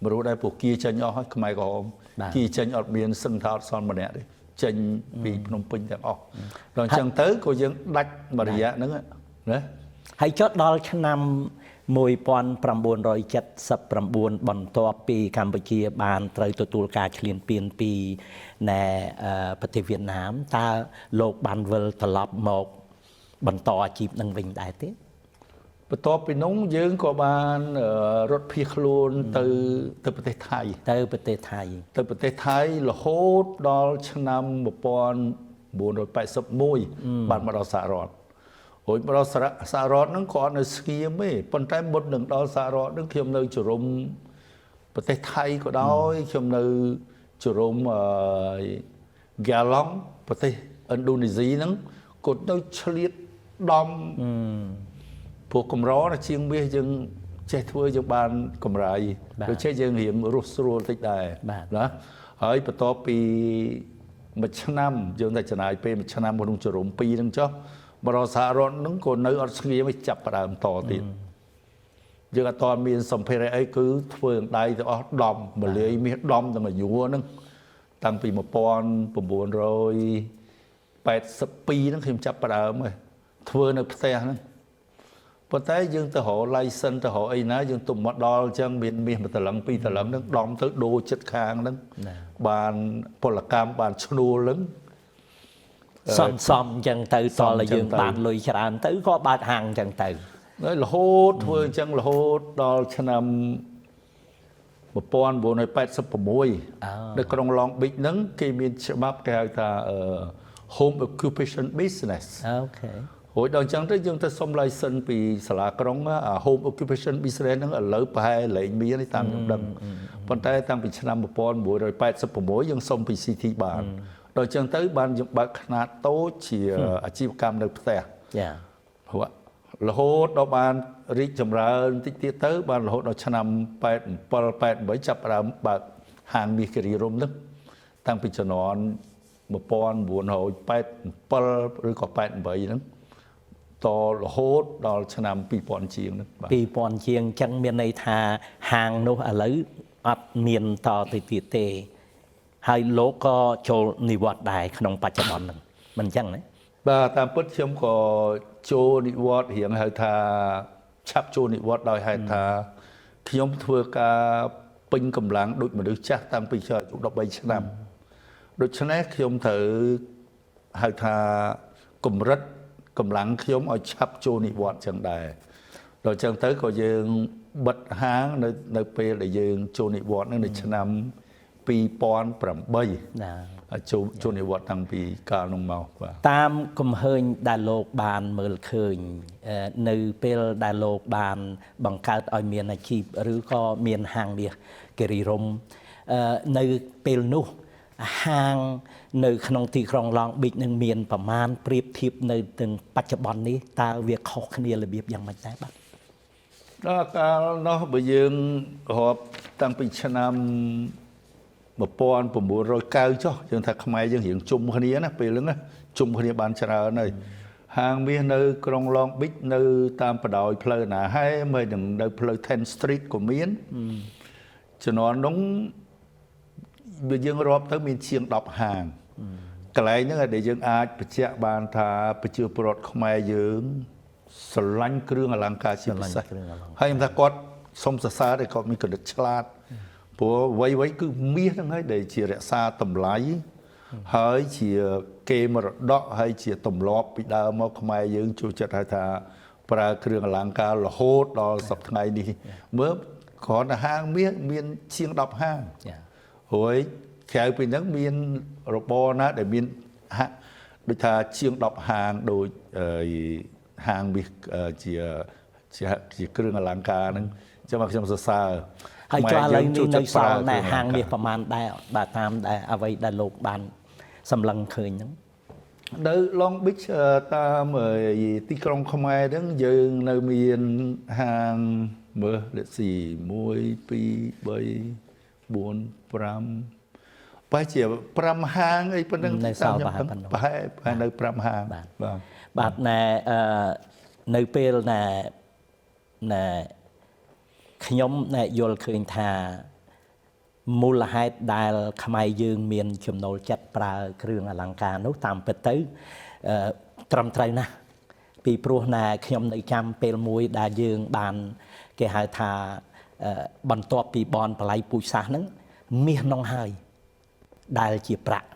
មរុដែរពួកគៀចេញអស់ហើយខ្មែរក្រហមគៀចេញអត់មានសឹងថាអត់សល់ម្នាក់ទេចេញពីភ្នំពេញទាំងអស់ដល់អញ្ចឹងទៅក៏យើងដាច់មួយរយៈហ្នឹងណាហើយចុះដល់ឆ្នាំ1979បន្ទាប់ពីកម្ពុជាបានត្រូវទទួលការឈ្លានពានពីណែប្រទេសវៀតណាមតើលោកបានវិលត្រឡប់មកបន្តអាជីពនឹងវិញដែរទេបន្ទាប់ពីនោះយើងក៏បានរត់ភៀសខ្លួនទៅប្រទេសថៃទៅប្រទេសថៃរហូតដល់ឆ្នាំ1981បានមកដល់សហរដ្ឋរួចមកដល់សហរដ្ឋហ្នឹងក៏អត់នៅស្ងៀមទេប៉ុន្តែមុននឹងដល់សហរដ្ឋហ្នឹងខ្ញុំនៅជំរុំប្រទេសថៃក៏ដោយខ្ញុំនៅជំរុំហ្គាឡង់ប្រទេសឥណ្ឌូនេស៊ីហ្នឹង កូនទៅឆ្លៀតដំពួកកម្រណាជាងមាសយើងចេះធ្វើយើងបានកម្រៃដូចជាយើងរៀងរស់ស្រួលតិចដែរណាហើយបន្ទាប់ពីមួយឆ្នាំយើងតែចំណាយពេលមួយឆ្នាំក្នុងចរុំ2ហ្នឹងចុះបរិសហរដ្ឋហ្នឹងក៏នៅអត់ស្ងៀមចាប់ផ្ដើមតទៀតយើងអត់តមានសម្ភារៈអីគឺធ្វើដៃទៅអស់ដំមលាយមាសដំទាំងអាយុហ្នឹងតាំងពី1982ហ្នឹងខ្ញុំចាប់ផ្ដើមហើយធ្វើនៅផ្ទះហ្នឹងប៉ុន្តែយើងទៅរក license ទៅរកអីណាយើងទុំមកដល់អញ្ចឹងមានមាសមួយតឡឹងពីរតឡឹងហ្នឹងដំទៅដូរចិត្តខាងហ្នឹងបានពលកម្មបានឈ្នួលហ្នឹងសំអញ្ចឹងទៅតលយើងបានលុយច្រើនទៅក៏បើកហាងអញ្ចឹងទៅហើយរហូតធ្វើអញ្ចឹងរហូតដល់ឆ្នាំ1986នៅក្រុង Long Beach ហ្នឹងគេមានច្បាប់គេហៅថា Home Occupation Business អូខេរួចដល់អញ្ចឹងទៅយើងទៅសុំ license ពីសាលាក្រុង Home Occupation Business ហ្នឹងឥឡូវប្រហែលលែងមានទេតាមខ្ញុំដឹងប៉ុន្តែតាំងពីឆ្នាំ1986យើងសុំពី CT បានដល់អញ្ចឹងទៅបានយើងបើកខ្នាតតូចជាអាជីវកម្មនៅផ្ទះចាព្រោះរហូតដល់បានរីកចម្រើនតិចទៀតទៅបានរហូតដល់ឆ្នាំ87 88ចាប់ផ្ដើមបើកហាងមាសគិរីរម្យហ្នឹងតាំងពីជំនាន់1987ឬក៏88ហ្នឹងតរហូតដល់ឆ្នាំ2000ជាងហ្នឹង2000ជាងអញ្ចឹងមានន័យថាហាងនោះឥឡូវអត់មានតទៅទៀតទេហើយលោកក៏ចូលនិវត្តន៍ដែរក្នុងបច្ចុប្បន្នហ្នឹងមិនអញ្ចឹងណាបាទតាមពិតខ្ញុំក៏ចូលនិវត្តន៍រៀងហៅថាឆាប់ចូលនិវត្តន៍ដោយហេតុថាខ្ញុំធ្វើការពេញកម្លាំងដូចមនុស្សចាស់តាំងពីខ្ញុំអាយុ13ឆ្នាំដូច្នេះខ្ញុំត្រូវហៅថាកម្រិតកម្លាំងខ្ញុំឲ្យឆាប់ចូលនិវត្តន៍ចឹងដែរដល់ចឹងទៅក៏យើងបិទហាងនៅពេលដែលយើងចូលនិវត្តន៍នៅឆ្នាំ2008ណាចូលនិវត្តន៍តាំងពីកាលនោះមកបាទតាមគំហើញដែលលោកបានមើលឃើញនៅពេលដែលលោកបានបង្កើតឲ្យមានអាជីពឬក៏មានហាងមាសគិរីរម្យនៅពេលនោះហាងនៅក្នុងទីក្រុង Long Beach នឹងមានប្រមាណប្រៀបធៀបនៅទាំងបច្ចុប្បន្ននេះតើវាខុសគ្នារបៀបយ៉ាងម៉េចដែរបាទដល់កាលនោះបើយើងរាប់តាំងពីឆ្នាំ1990ចុះយើងថាខ្មែរយើងរៀងជុំគ្នាណាពេលហ្នឹងណាជុំគ្នាបានច្រើនហើយហាងមាសនៅក្រុង Long Beach នៅតាមបណ្ដោយផ្លូវណាហើយមិននឹងនៅផ្លូវ 10 Street ក៏មានជំនាន់នោះបើយើងរាប់ទៅមានជាង10ហាងកន្លែងហ្នឹងដែលយើងអាចបញ្ជាក់បានថាប្រជាពលរដ្ឋខ្មែរយើងស្រឡាញ់គ្រឿងអលង្ការជាពិសេសហើយខ្ញុំថាគាត់សុំសរសើរតែគាត់មានគំនិតឆ្លាតព្រោះអ្វីៗគឺមាសហ្នឹងហើយដែលជារក្សាតម្លៃហើយជាគេមរតកហើយជាទម្លាប់ពីដើមមកខ្មែរយើងចូលចិត្តហៅថាប្រើគ្រឿងអលង្ការរហូតដល់សប្តាហ៍ថ្ងៃនេះមើលគ្រាន់តែហាងមាសមានជាង10ហាងហើយក្រៅពីហ្នឹងមានរបរណាដែលមានដូចថាជាង10ហាងដូចហាងមាសជាគ្រឿងអលង្ការហ្នឹងចាំមកខ្ញុំសរសើរហើយចុះឥឡូវនេះនៅសល់តែហាងមាសប្រមាណដែរបាទតាមដែលអ្វីដែលលោកបានសម្លឹងឃើញហ្នឹងនៅ Long Beach តាមទីក្រុងខ្មែរហ្នឹងយើងនៅមានហាងមើលលេខស៊ី1 2 3 4 5ប្រហែលជា5ហាងអីប៉ុណ្ណឹងនៅសល់ប្រហែលនៅ5ហាងបាទណែនៅពេលណែខ្ញុំយល់ឃើញថាមូលហេតុដែលខ្មែរយើងមានចំណូលចិត្តប្រើគ្រឿងអលង្ការនោះតាមពិតទៅត្រឹមត្រូវណាស់ពីព្រោះខ្ញុំនៅចាំពេលមួយដែលយើងបានគេហៅថាបន្ទាប់ពីបនបល័យពូជសាសហ្នឹងមាសនោះហើយដែលជាប្រាក់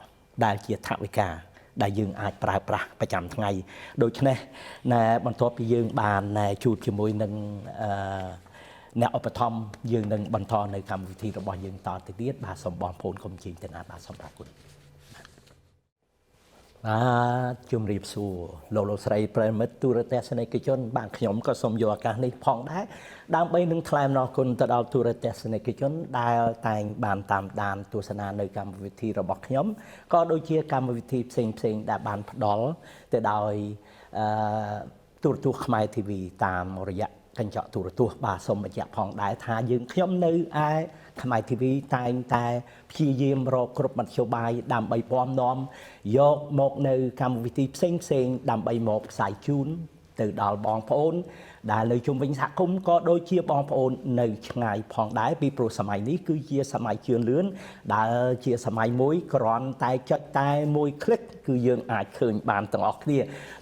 ដែលជាថវិកាដែលយើងអាចប្រើប្រាស់ប្រចាំថ្ងៃដូច្នេះបន្ទាប់ពីយើងបានជួបជាមួយនឹងអ្នកឧបត្ថម្ភយើងនឹងបន្តនៅកម្មវិធីរបស់យើងតទៅទៀតបាទសូមបងប្អូនកុំជិះទៅណាបាទសូមអរគុណប ជំរាបសួរលោកស្រីប្រិមិត្តទូរទស្សនិកជនបាទខ្ញុំក៏សូមយកឱកាសនេះផងដែរដើម្បីនឹងថ្លែងអំណរគុណទៅដល់ទូរទស្សនិកជនដែលតែងបានតាមដានទស្សនានៅកម្មវិធីរបស់ខ្ញុំក៏ដូចជាកម្មវិធីផ្សេងៗដែលបានផ្ដល់ទៅដោយទូរទស្សន៍ខ្មែរ TV តាមរយៈកញ្ចក់ទូរទស្សន៍បាទសូមបញ្ជាក់ផងដែរថាយើងខ្ញុំនៅឯខ្មែរ TV តែងតែព្យាយាមរកគ្រប់មធ្យោបាយដើម្បីពំនាំយកមកនៅកម្មវិធីផ្សេងដើម្បីមកផ្សាយជូនទៅដល់បងប្អូនដែលនៅជុំវិញសហគមន៍ក៏ដូចជាបងប្អូននៅឆ្ងាយផងដែរពីព្រោះសម័យនេះគឺជាសម័យជឿនលឿនដែលជាសម័យមួយគ្រាន់តែចុចតែមួយคลิกគឺយើងអាចឃើញបានទាំងអស់គ្នា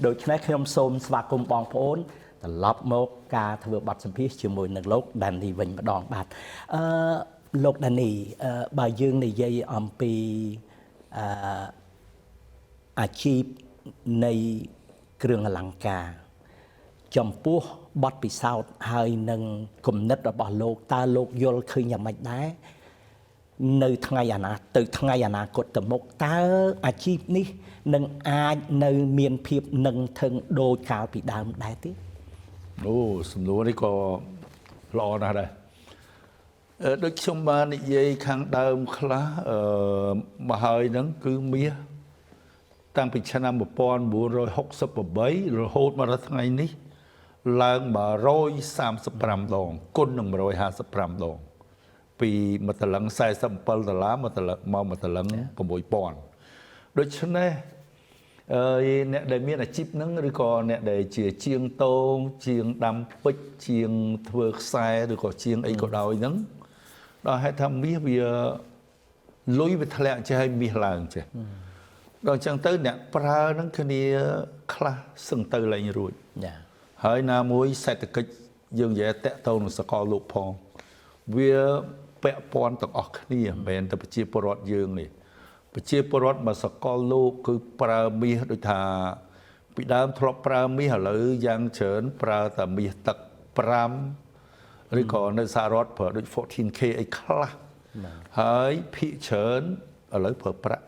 ដូច្នេះខ្ញុំសូមស្វាគមន៍បងប្អូនត្រឡប់មកការធ្វើបទសម្ភាសន៍ជាមួយនឹងលោកដានីវិញម្ដងបាទលោកដានីបើយើងនិយាយអំពីអាជីពនៃគ្រឿងអលង្ការចំពោះបទពិសោធន៍ហើយនឹងគំនិតរបស់លោកតើលោកយល់ឃើញយ៉ាងម៉េចដែរនៅថ្ងៃអនាគតទៅមុខតើអាជីពនេះនឹងអាចនៅមានភាពនឹងធឹងដូចកាលពីដើមដែរទេអូសំណួរនេះក៏ល្អណាស់ដែរដូចខ្ញុំបាននិយាយខាងដើមខ្លះមកហើយហ្នឹងគឺមាសតាំងពីឆ្នាំ1968រហូតមកដល់ថ្ងៃនេះឡើង135ដងគុណនឹង155ដងពីមួយតលឹង$47មកមួយតលឹង$6000ដូច្នេះអ្នកដែលមានអាជីពហ្នឹងឬក៏អ្នកដែលជាជាងតងជាងដាំពេជ្រជាងធ្វើខ្សែឬក៏ជាងអីក៏ដោយហ្នឹងដល់ហេតុថាមាសវាលុយវាធ្លាក់ចេះឲ្យមាសឡើងចេះដល់អញ្ចឹងទៅអ្នកប្រើហ្នឹងគ្នាខ្លះសឹងទៅលែងរួចចាហើយណាមួយសេដ្ឋកិច្ចយើងនិយាយតាក់ទងនឹងសកលលោកផងវាពាក់ព័ន្ធទាំងអស់គ្នាមិនមែនតែប្រជាពលរដ្ឋយើងនេះប្រជាពលរដ្ឋមកសកលលោកគឺប្រើមាសដូចថាពីដើមធ្លាប់ប្រើមាសឥឡូវយ៉ាងច្រើនប្រើតែមាសទឹក5ឬក៏នៅសហរដ្ឋប្រើដូច 14K អីខ្លះហើយភាគច្រើនឥឡូវប្រើប្រាក់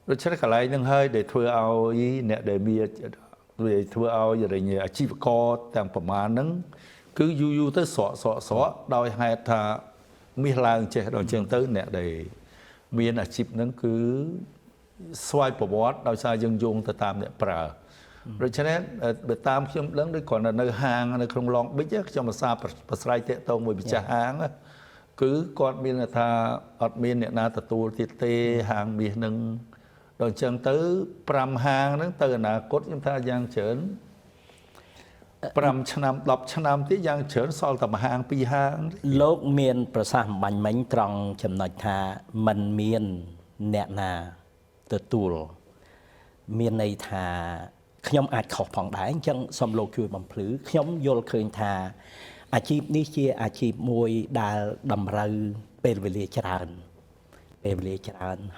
ដូច្នេះកន្លែងហ្នឹងហើយដែលធ្វើឲ្យអ្នកដែលមានធ្វើឲ្យអាជីវករទាំងប្រមាណហ្នឹងគឺយូរទៅស្រកដោយហេតុថាមាសឡើងចេះដល់អញ្ចឹងទៅអ្នកដែលមានអាជីពហ្នឹងគឺស្វ័យប្រវត្តិដោយសារយើងយោងទៅតាមអ្នកប្រើដូច្នេះបើតាមខ្ញុំដឹងដូចគ្រាន់តែនៅហាងនៅក្នុងឡងប៊ិចខ្ញុំអាសាប្រស្រ័យតាក់ទងមួយម្ចាស់ហាងគឺគាត់មានថាអត់មានអ្នកណាទទួលទៀតទេហាងមាសហ្នឹងដល់អញ្ចឹងទៅ5ហាងហ្នឹងទៅអនាគតខ្ញុំថាយ៉ាងច្រើន5ឆ្នាំ10ឆ្នាំទៀតយ៉ាងច្រើនសល់តែមួយហាង2ហាងលោកមានប្រសាសន៍បាញ់មិញត្រង់ចំណុចថាมันមានអ្នកណាទទួលមានន័យថាខ្ញុំអាចខុសផងដែរអញ្ចឹងសូមលោកជួយបំភ្លឺខ្ញុំយល់ឃើញថាអាជីពនេះជាអាជីពមួយដែលតម្រូវពេលវេលាច្រើន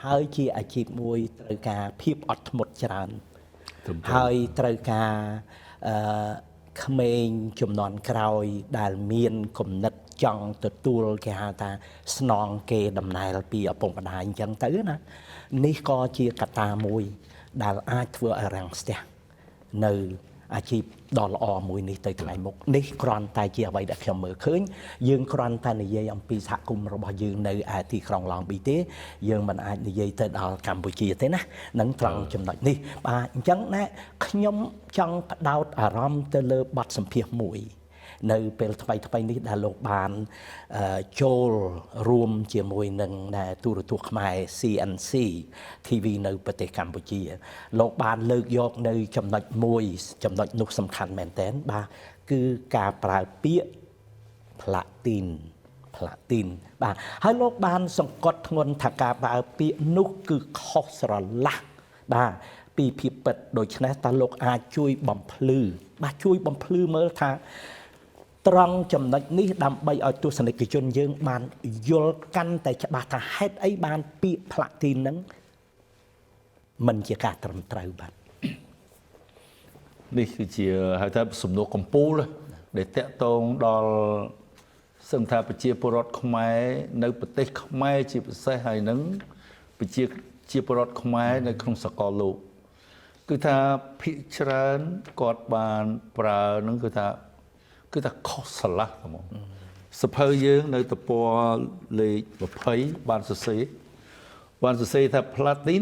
ហើយជាអាជីពមួយត្រូវការភាពអត់ធ្មត់ច្រើនហើយត្រូវការក្មេងជំនាន់ក្រោយដែលមានគំនិតចង់ទទួលគេហៅថាស្នងគេដំណើរពីឪពុកម្ដាយអញ្ចឹងទៅណានេះក៏ជាកត្តាមួយដែលអាចធ្វើឲ្យរាំងស្ទះនៅអាជីពដ៏ល្អមួយនេះទៅថ្ងៃមុខនេះគ្រាន់តែជាអ្វីដែលខ្ញុំមើលឃើញយើងគ្រាន់តែនិយាយអំពីសហគមន៍របស់យើងនៅឯទីក្រុងឡង់ប៊ីទេយើងមិនអាចនិយាយទៅដល់កម្ពុជាទេណានឹងត្រង់ចំណុចនេះបាទអញ្ចឹងណាខ្ញុំចង់ផ្ដោតអារម្មណ៍ទៅលើបទសម្ភាសន៍មួយនៅពេលថ្មីនេះដែលលោកបានចូលរួមជាមួយនឹងទូរទស្សន៍ខ្មែរ CNC TV នៅប្រទេសកម្ពុជាលោកបានលើកយកនៅចំណុចនោះសំខាន់មែនទែនបាទគឺការប្រើពាក្យ platin បាទហើយលោកបានសង្កត់ធ្ងន់ថាការប្រើពាក្យនោះគឺខុសស្រឡះបាទពីភាពពិតដូច្នេះតើលោកអាចជួយបំភ្លឺមើលថាត្រង់ចំណុចនេះដើម្បីឲ្យទស្សនិកជនយើងបានយល់កាន់តែច្បាស់ថាហេតុអីបានពាក្យ platin ហ្នឹងមិនជាការត្រឹមត្រូវបាទនេះគឺជាហៅថាសំណួរកំពូលដែលតាក់ទងដល់សង្ឃថាប្រជាពលរដ្ឋខ្មែរនៅប្រទេសខ្មែរជាពិសេសហើយនឹងប្រជា ជាបរដ្ឋខ្មែរនៅក្នុងសកលលោកគឺថាភិកច្រើនគាត់បានប្រើនឹងគឺថាខុសឆ្លាស់ហ្មងសភៅយើងនៅទំព័រលេខ20បានសរសេរថា Platin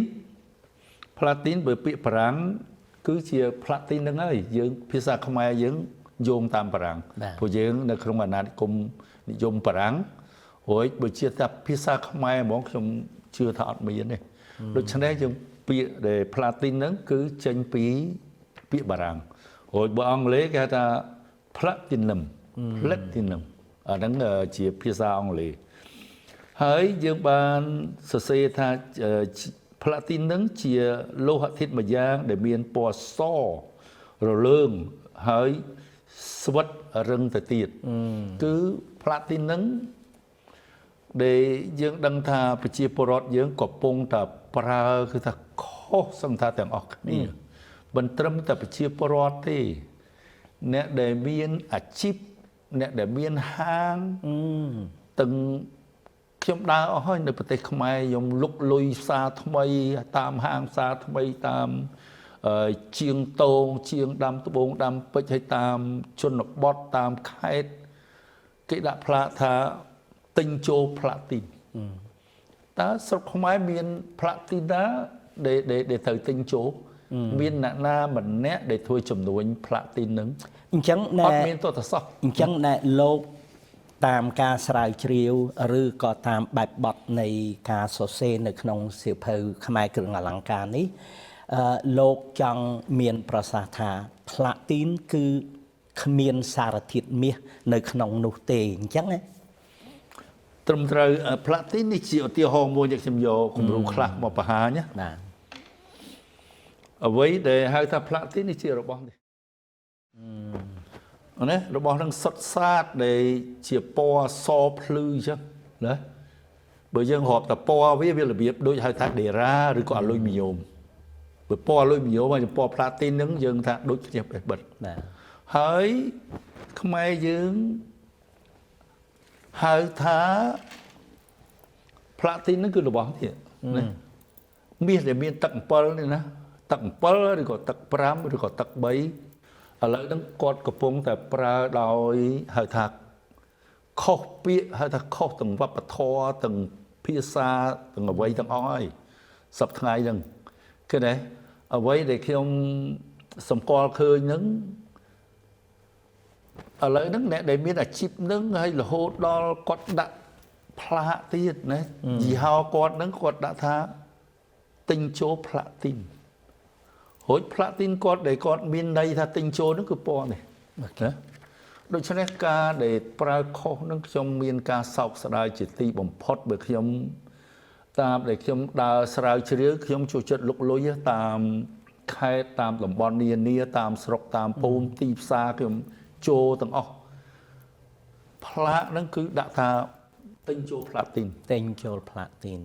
បើពាក្យបារាំងគឺជា Platin ហ្នឹងហើយយើងភាសាខ្មែរយើងយោងតាមបារាំងព្រោះយើងនៅក្នុងអាណានិគមនិយមបារាំងរួចបើជាថាភាសាខ្មែរហ្មងខ្ញុំជឿថាអត់មានទេដូច្នេះយើងពាក្យដែល Platin ហ្នឹងគឺចេញពីពាក្យបារាំងរួចបើអង់គ្លេសគេហៅថា Platinum អាហ្នឹងជាភាសាអង់គ្លេសហើយយើងបានសរសេរថា Platin ហ្នឹងជាលោហៈធាតុមួយយ៉ាងដែលមានពណ៌សរលើងហើយស្វិតរឹងទៅទៀតគឺ Platin ហ្នឹងដែលយើងដឹងថាប្រជាពលរដ្ឋយើងកំពុងតែប្រើគឺថាខុសសង្ឃថាទាំងអស់គ្នាមិនត្រឹមតែប្រជាពលរដ្ឋទេអ្នកដែលមានអាជីពអ្នកដែលមានហាងទាំងខ្ញុំដើរអស់ហើយនៅប្រទេសខ្មែរខ្ញុំលុកលុយផ្សារថ្មីតាមហាងផ្សារថ្មីតាមជាងតងជាងដាំត្បូងដាំពេជ្រហើយតាមជនបទតាមខេត្តគេដាក់ផ្លាកថាទិញចូល Platin តើស្រុកខ្មែរមាន Platin ដែលត្រូវទិញចូលមានអ្នកណាម្នាក់ដែលធ្វើចំនួន Platin ហ្នឹងអញ្ចឹងណែ អត់មានទោះតែសោះអញ្ចឹងណែលោកតាមការស្រាវជ្រាវឬក៏តាមបែបបទនៃការសរសេរនៅក្នុងសៀវភៅខ្មែរគ្រឿងអលង្ការនេះលោកចង់មានប្រសាសន៍ថា Platin គឺគ្មានសារធាតុមាសនៅក្នុងនោះទេអញ្ចឹងណាត្រឹមត្រូវ Platin នេះជាឧទាហរណ៍មួយដែលខ្ញុំយកគំរូខ្លះមកបង្ហាញណាបាទអ្វីដែលហៅថា Platin នេះជារបស់នេះណារបស់នឹងសុទ្ធសាធដែលជាពណ៌សភ្លឺអញ្ចឹងណាបើយើងរាប់តែពណ៌វារបៀបដូចហៅថាដេរ៉ាឬក៏អាលុយមីញ៉ូមបើពណ៌អាលុយមីញ៉ូមហើយពណ៌ Platin ហ្នឹងយើងថាដូចគ្នាបេះបិទបាទហើយខ្មែរយើងហៅថា Platin ហ្នឹងគឺរបស់ទៀតណាមាសដែលមានទឹក7នេះណាទឹក7ឬក៏ទឹក5ឬក៏ទឹក3ឥឡូវហ្នឹងគាត់កំពុងតែប្រើដោយហៅថាខុសពាក្យហៅថាខុសទាំងវប្បធម៌ទាំងភាសាទាំងអ្វីទាំងអស់ហើយសប្តាហ៍ថ្ងៃហ្នឹងគឺណាអ្វីដែលខ្ញុំសម្គាល់ឃើញហ្នឹងឥឡូវហ្នឹងអ្នកដែលមានអាជីពហ្នឹងហើយរហូតដល់គាត់ដាក់ផ្លាកទៀតណាយីហោគាត់ហ្នឹងគាត់ដាក់ថាទិញចូល Platin រួច Platin គាត់ដែលគាត់មានន័យថាទិញចូលហ្នឹងគឺពណ៌នេះណាដូច្នេះការដែលប្រើខុសហ្នឹងខ្ញុំមានការសោកស្ដាយជាទីបំផុតបើខ្ញុំតាមដែលខ្ញុំដើរស្រាវជ្រាវខ្ញុំចូលចិត្តលុកលុយតាមខេត្តតាមតំបន់នានាតាមស្រុកតាមភូមិទីផ្សារខ្ញុំចូលទាំងអស់ផ្លាកហ្នឹងគឺដាក់ថាទិញចូល Platin ទិញចូល Platin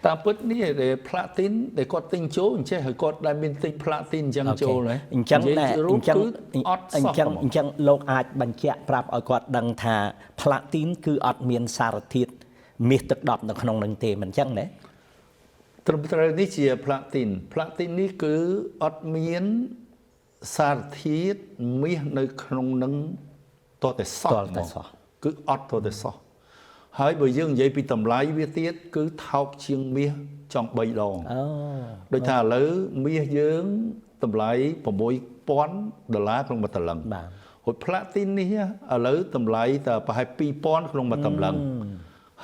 តាមពិតនេះដែល Platin ដែលគាត់ទិញចូលអញ្ចឹងហើយគាត់ដែលមានទិញ Platin អញ្ចឹងចូលហ្នឹងអញ្ចឹងអញ្ចឹងលោកអាចបញ្ជាក់ប្រាប់ឲ្យគាត់ដឹងថា Platin គឺអត់មានសារធាតុមាសទឹកដប់នៅក្នុងនឹងទេមិនអញ្ចឹងណាត្រឹមត្រូវនេះជា Platin នេះគឺអត់មានសារធាតុមាសនៅក្នុងនឹងតតែសោះគឺអត់តតែសោះហើយបើយើងនិយាយពីតម្លៃវាទៀតគឺថោកជាងមាសចង់3ដងដូចថាឥឡូវមាសយើងតម្លៃ$6,000ក្នុងមួយតលឹងបាទហើយ Platin នេះឥឡូវតម្លៃតែប្រហែល$2,000ក្នុងមួយតលឹង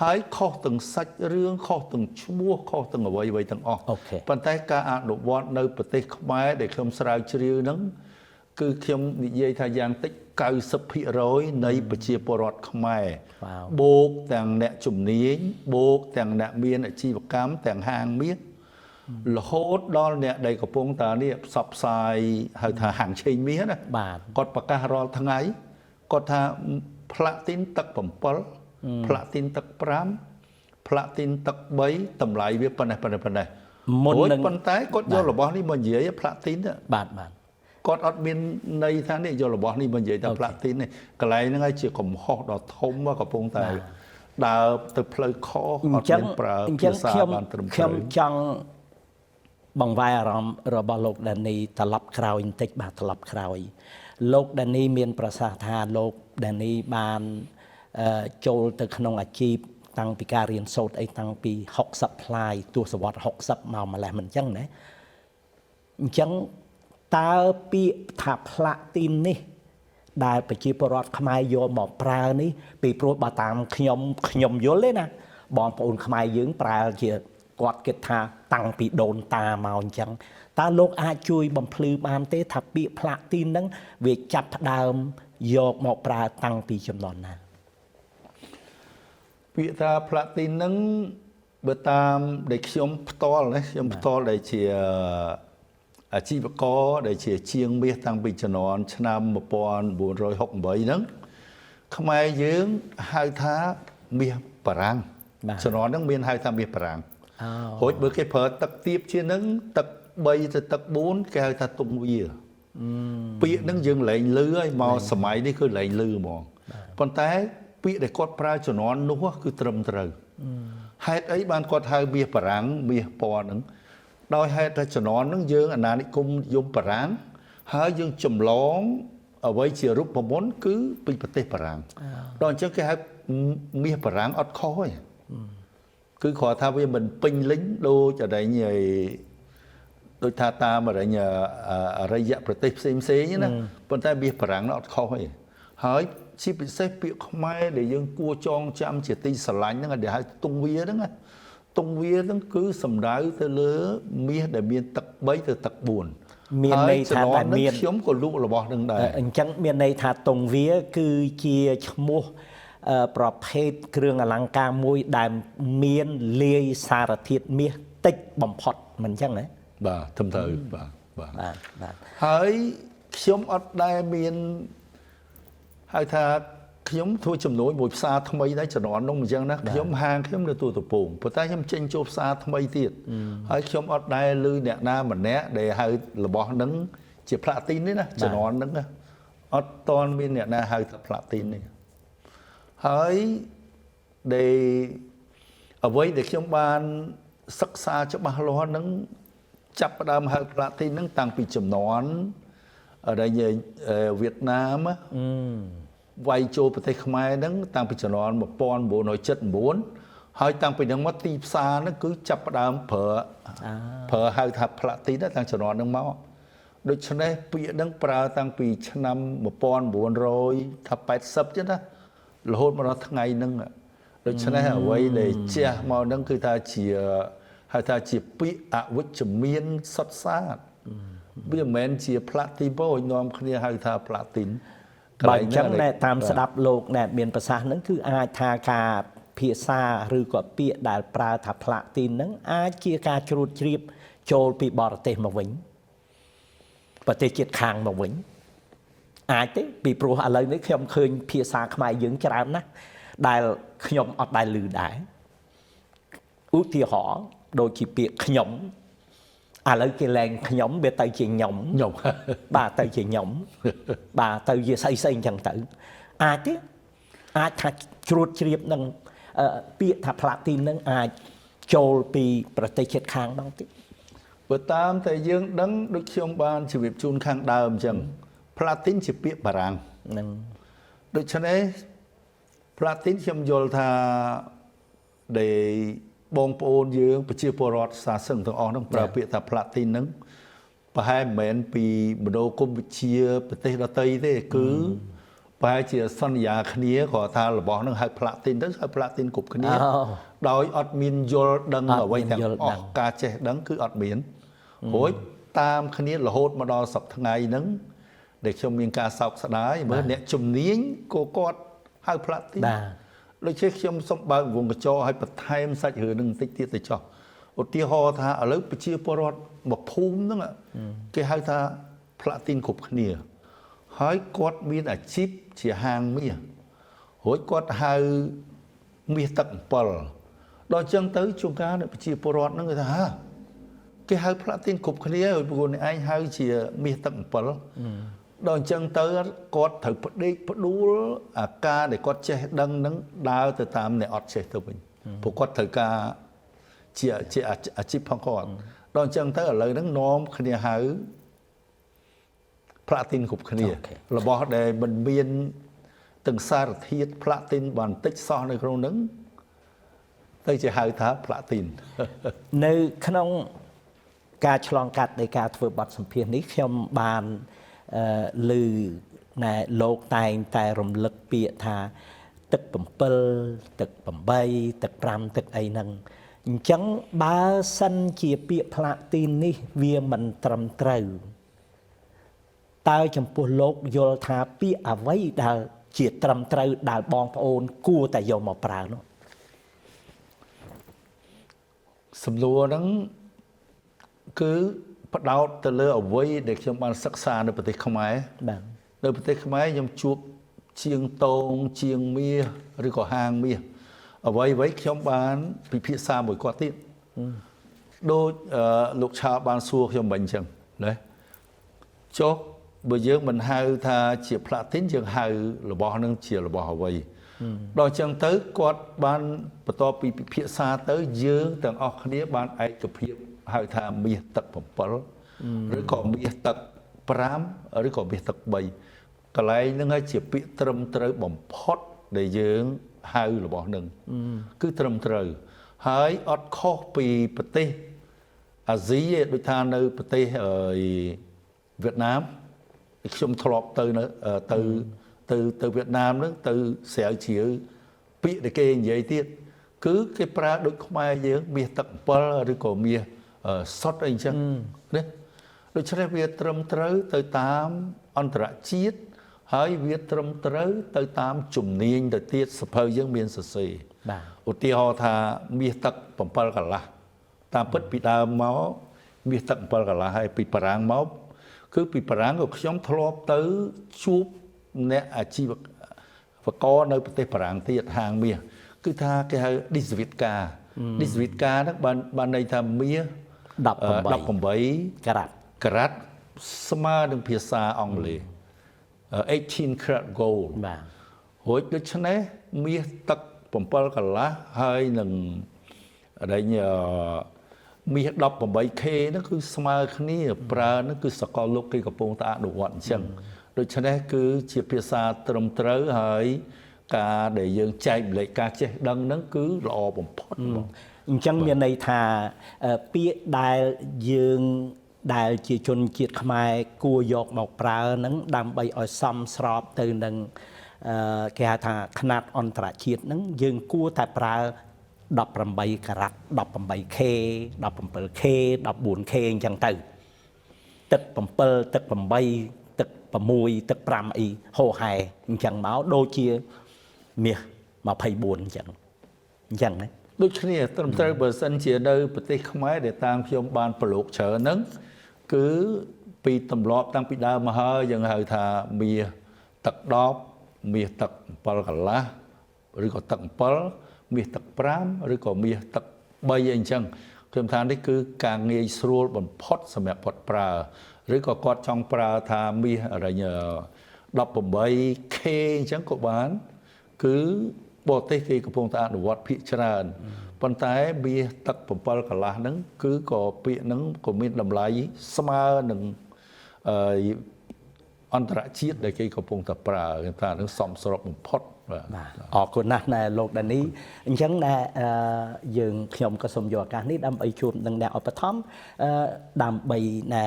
ហើយខុសទាំងសាច់រឿងខុសទាំងឈ្មោះខុសទាំងអ្វីទាំងអស់ប៉ុន្តែការអនុវត្តនៅប្រទេសខ្មែរដែលខ្ញុំស្រាវជ្រាវហ្នឹងគឺខ្ញុំនិយាយថាយ៉ាងតិច90% នៃប្រជាពលរដ្ឋខ្មែរបូកទាំងអ្នកជំនាញបូកទាំងអ្នកមានអាជីវកម្មទាំងហាងមាសរហូតដល់អ្នកដែលកំពុងតែនេះផ្សព្វផ្សាយហៅថាហាងឆេងមាសណាបាទគាត់ប្រកាសរាល់ថ្ងៃគាត់ថា Platin ទឹក7 Platin ទឹក5 Platin ទឹក3តម្លៃវាប៉ុណ្ណេះមុននឹងប៉ុន្តែគាត់យករបស់នេះមកនិយាយ Platin បាទគាត់អត់មានន័យថានេះយករបស់នេះមកនិយាយថា Platin នេះកន្លែងហ្នឹងហើយជាកំហុសដ៏ធំកំពុងតែដើរទៅផ្លូវខុសអត់មានប្រើភាសាបានត្រឹមត្រូវខ្ញុំចង់ bằng vai rom robot lục đàn ni tập lập crowd tích bà tập lập crowd lục đàn ni miền prasatha lục đàn ni banចូលទៅក្នុងអាជីពតាំងពីការរៀនសូត្រអីតាំងពី60ផ្លាយទសវត្សរ៍60មកម្លេះមិនអញ្ចឹងណាអញ្ចឹងតើពាក្យថាផ្លាទីននេះដែលប្រជាពលរដ្ឋខ្មែរយកមកប្រើនេះពីព្រោះបើតាមខ្ញុំយល់ទេណាបងប្អូនខ្មែរយើងប្រើជាគាត់គិតថាតាំងពីដូនតាមកអញ្ចឹងតើលោកអាចជួយបំភ្លឺបានទេថាពាក្យផ្លាទីនហ្នឹងវាចាប់ផ្ដើមយកមកប្រើតាំងពីចំនួនណាពាក្យថាផ្លាទីនហ្នឹងបើតាមដែលខ្ញុំផ្ទាល់ណាខ្ញុំផ្ទាល់ដែលជាអាជីវករដែលជាជាងមាសតាំងពីជំនាន់ឆ្នាំ1968ហ្នឹងខ្មែរយើងហៅថាមាសបារាំងជំនាន់ហ្នឹងមានហៅថាមាសបារាំងរួចបើគេប្រើទឹកទៀបជាងហ្នឹងទឹក3ទៅទឹក4គេហៅថាទុងវាពាក្យហ្នឹងយើងលែងលឺហើយមកសម័យនេះគឺលែងលឺហ្មងប៉ុន្តែពាក្យដែលគាត់ប្រើជំនាន់នោះគឺត្រឹមត្រូវហេតុអីបានគាត់ហៅមាសបារាំងមាសពណ៌ហ្នឹងដោយហេតុតែជំនាន់ហ្នឹងយើងអាណានិគមនិយមបារាំងហើយយើងចម្លងអ្វីជារូបមន្តគឺពីប្រទេសបារាំងដល់អញ្ចឹងគេហៅមាសបារាំងអត់ខុសទេគឺគ្រាន់ថាវាមិនពេញលេញដូចអីដូចថាតាមអរិយប្រទេសផ្សេងណាប៉ុន្តែមាសបារាំងនោះអត់ខុសទេហើយជាពិសេសពាក្យខ្មែរដែលយើងគួរចងចាំជាទីស្រឡាញ់ហ្នឹងដែលហៅទុងវាហ្នឹងទុងវាហ្នឹងគឺសំដៅទៅលើមាសដែលមានទឹក3ទៅទឹក4មានន័យថាតែមានខ្ញុំក៏លក់របស់នឹងដែរអញ្ចឹងមានន័យថាទុងវាគឺជាឈ្មោះប្រភេទគ្រឿងអលង្ការមួយដែលមានលាយសារធាតុមាសតិចបំផុតមិនអញ្ចឹងណាបាទត្រឹមត្រូវបាទហើយខ្ញុំអត់ដែលមានហៅថាខ្ញុំធ្វើចំនួនមួយផ្សារថ្មីដែរជំនាន់នោះអញ្ចឹងណាខ្ញុំហាងខ្ញុំនៅទូតពងប៉ុន្តែខ្ញុំចេញចូលផ្សារថ្មីទៀតហើយខ្ញុំអត់ដែលឮអ្នកណាម្នាក់ដែលហៅរបស់ហ្នឹងជាផ្លាទីននេះណាជំនាន់ហ្នឹងអត់តន់មានអ្នកណាហៅថាផ្លាទីននេះហើយដែលអ្វីដែលខ្ញុំបានសិក្សាច្បាស់លាស់ហ្នឹងចាប់ផ្ដើមហៅផ្លាទីនហ្នឹងតាំងពីចំនួនដែលវៀតណាមវាយចូលប្រទេសខ្មែរហ្នឹងតាំងពីជំនាន់1979ហើយតាំងពីហ្នឹងមកទីផ្សារហ្នឹងគឺចាប់ផ្ដើមប្រើហៅថាផ្លាទីនតាំងជំនាន់ហ្នឹងមកដូច្នេះពាក្យហ្នឹងប្រើតាំងពីឆ្នាំ1980ចឹងណារហូតមកដល់ថ្ងៃហ្នឹងដូច្នេះអ្វីដែលជះមកហ្នឹងគឺថាជាហៅថាជាពាក្យអវិជ្ជមានសុទ្ធសាធវាមិនមែនជាផ្លាទីនទេនាំគ្នាហៅថាផ្លាទីនបើអញ្ចឹងតាមស្ដាប់លោកអ្នកមានប្រសាសន៍ហ្នឹងគឺអាចថាការភាសាឬក៏ពាក្យដែលប្រើថាផ្លាទីនហ្នឹងអាចជាការជ្រួតជ្រាបចូលពីបរទេសមកវិញប្រទេសជាតិខាងមកវិញអាចទេពីព្រោះឥឡូវនេះខ្ញុំឃើញភាសាខ្មែរយើងច្រើនណាស់ដែលខ្ញុំអត់ដែលឮដែរឧទាហរណ៍ដូចជាពាក្យខ្ញុំឥឡូវគេលែងខ្ញុំវាទៅជាខ្ញុំបាទទៅជាខ្ញុំបាទទៅជាស្អីអញ្ចឹងទៅអាចទេអាចថាជ្រួតជ្រាបនឹងពាក្យថាផ្លាទីននឹងអាចចូលពីប្រទេសជាតិខាងហ្នឹងតិចបើតាមតែយើងដឹងដូចខ្ញុំបានជម្រាបជូនខាងដើមអញ្ចឹងផ្លាទីនជាពាក្យបារាំងហ្នឹងដូច្នេះផ្លាទីនខ្ញុំយល់ថាដែលបងប្អូនយើងប្រជាពលរដ្ឋសាសឹងទាំងអស់ហ្នឹងប្រើពាក្យថាផ្លាទីនហ្នឹងប្រហែលមិនមែនពីមនោគមវិជ្ជាប្រទេសដទៃទេគឺប្រហែលជាសន្យាគ្នាគាត់ថារបស់ហ្នឹងហៅផ្លាទីនទៅហៅផ្លាទីនគ្រប់គ្នាដោយអត់មានយល់ដឹងអ្វីទាំងអស់ការចេះដឹងគឺអត់មានរួចតាមគ្នារហូតមកដល់សប្តាហ៍ថ្ងៃហ្នឹងដែលខ្ញុំមានការសោកស្ដាយមើលអ្នកជំនាញក៏គាត់ហៅផ្លាទីនដូចជាខ្ញុំសូមបើកវងកញ្ចក់ឲ្យបន្ថែមសាច់រឿងនឹងបន្តិចទៀតទៅចោះឧទាហរណ៍ថាឥឡូវប្រជាពលរដ្ឋមកភូមិហ្នឹងគេហៅថាផ្លាទីនគ្រប់គ្នាហើយគាត់មានអាជីពជាហាងមាសរួចគាត់ហៅមាសទឹក7ដល់អញ្ចឹងទៅជួនកាលប្រជាពលរដ្ឋហ្នឹងគេថាគេហៅផ្លាទីនគ្រប់គ្នាហើយព្រោះអ្នកឯងហៅជាមាសទឹក7ដល់អញ្ចឹងទៅគាត់ត្រូវផ្ដេកផ្ដួលអាការដែលគាត់ចេះដឹងហ្នឹងដើរទៅតាមអ្នកអត់ចេះទៅវិញព្រោះគាត់ត្រូវការជាអាជីពផងគាត់ ដល់អញ្ចឹងទៅឥឡូវហ្នឹងនាំគ្នាហៅផ្លាទីនគ្រប់គ្នារបស់ដែលមិនមានទាំងសារធាតុផ្លាទីនបានតិចសោះនៅក្នុងហ្នឹងទៅជាហៅថាផ្លាទីន នៅក្នុងការឆ្លងកាត់នៃការធ្វើបទសម្ភាសន៍នេះខ្ញុំបានឮណែលោកតែងតែរំលឹកពាក្យថាទឹក7ទឹក8ទឹក5ទឹកអីហ្នឹងអញ្ចឹងបើសិនជាពាក្យផ្លាទីននេះវាមិនត្រឹមត្រូវតើចំពោះលោកយល់ថាពាក្យអ្វីដែលជាត្រឹមត្រូវដែលបងប្អូនគួរតែយកមកប្រើនោះ សំណួរហ្នឹងគឺផ្ដោតទៅលើអ្វីដែលខ្ញុំបានសិក្សានៅប្រទេសខ្មែរបាទនៅប្រទេសខ្មែរខ្ញុំជួបជាងតងជាងមាសឬក៏ហាងមាសអ្វីខ្ញុំបានពិភាក្សាមួយគាត់ទៀតដូចលោកឆាបានសួរខ្ញុំវិញអញ្ចឹងណាចុះបើយើងមិនហៅថាជាផ្លាទីនយើងហៅរបស់នឹងជារបស់អ្វីដល់អញ្ចឹងទៅគាត់បានបន្ទាប់ពីពិភាក្សាទៅយើងទាំងអស់គ្នាបានឯកភាពហៅថាមាសទឹក7ឬក៏មាសទឹក5ឬក៏មាសទឹក3កន្លែងហ្នឹងហើយជាពាក្យត្រឹមត្រូវបំផុតដែលយើងហៅរបស់នឹងគឺត្រឹមត្រូវហើយអត់ខុសពីប្រទេសអាស៊ីឯដូចថានៅប្រទេសវៀតណាមខ្ញុំធ្លាប់ទៅវៀតណាមហ្នឹងទៅស្រាវជ្រាវពាក្យដែលគេនិយាយទៀតគឺគេប្រើដូចខ្មែរយើងមាសទឹក7ឬក៏មាសសុទ្ធអីអញ្ចឹងណាដូច្នេះវាត្រឹមត្រូវទៅតាមអន្តរជាតិហើយវាត្រឹមត្រូវទៅតាមជំនាញទៅទៀតសភៅយើងមានសរសេរបាទឧទាហរណ៍ថាមាសទឹក7កន្លះតាមពិតពីដើមមកមាសទឹក7កន្លះហើយពីបារាំងមកគឺពីបារាំងក៏ខ្ញុំធ្លាប់ទៅជួបអ្នកអាជីវករនៅប្រទេសបារាំងទៀតហាងមាសគឺថាគេហៅ Disvitka ហ្នឹងបានន័យថាមាស18ការ៉ាត់ស្មើនឹងភាសាអង់គ្លេស18 karat gold បាទរួចដូច្នេះមាសទឹក7កន្លះហើយនឹងមាស 18K ហ្នឹងគឺស្មើគ្នាប្រើហ្នឹងគឺសកលលោកគេកំពុងតែអនុវត្តអញ្ចឹងដូច្នេះគឺជាភាសាត្រឹមត្រូវហើយការដែលយើងចែកម្លែកការចេះដឹងហ្នឹងគឺល្អបំផុតបងអញ្ចឹងមានន័យថាពាក្យដែលយើងដែលជាជនជាតិខ្មែរគួរយកមកប្រើហ្នឹងដើម្បីឲ្យសមស្របទៅនឹងគេហៅថាຂະຫນាត់អន្តរជាតិហ្នឹងយើងគួរតែប្រើ18ការ៉ាត់ 18K 17K 14K អញ្ចឹងទៅទឹក7ទឹក8ទឹក6ទឹក5អីហូហែអញ្ចឹងមកដូចជាមាស24អញ្ចឹងណាដូចគ្នាត្រឹមត្រូវបើសិនជានៅប្រទេសខ្មែរដែលតាមខ្ញុំបានប្រឡូកច្រើនហ្នឹងគឺពីទម្លាប់តាំងពីដើមមកហើយយើងហៅថាមាសទឹក10មាសទឹក7កន្លះឬក៏ទឹក7មាសទឹក5ឬក៏មាសទឹក3អីអញ្ចឹងខ្ញុំថានេះគឺការងាយស្រួលបំផុតសម្រាប់គាត់ប្រើឬក៏គាត់ចង់ប្រើថាមាស18K អញ្ចឹងក៏បានគឺបរទេសគេកំពុងតែអនុវត្តភាគច្រើនប៉ុន្តែមាសទឹក7កន្លះហ្នឹងគឺក៏ពាក្យហ្នឹងក៏មានតម្លៃស្មើនឹងអន្តរជាតិដែលគេកំពុងតែប្រើគេថានឹងសមស្របបំផុតបាទអរគុណណាស់ណែលោកដានីអញ្ចឹងណែយើងខ្ញុំក៏សូមយកឱកាសនេះដើម្បីជួបនឹងអ្នកឧបត្ថម្ភដើម្បីណែ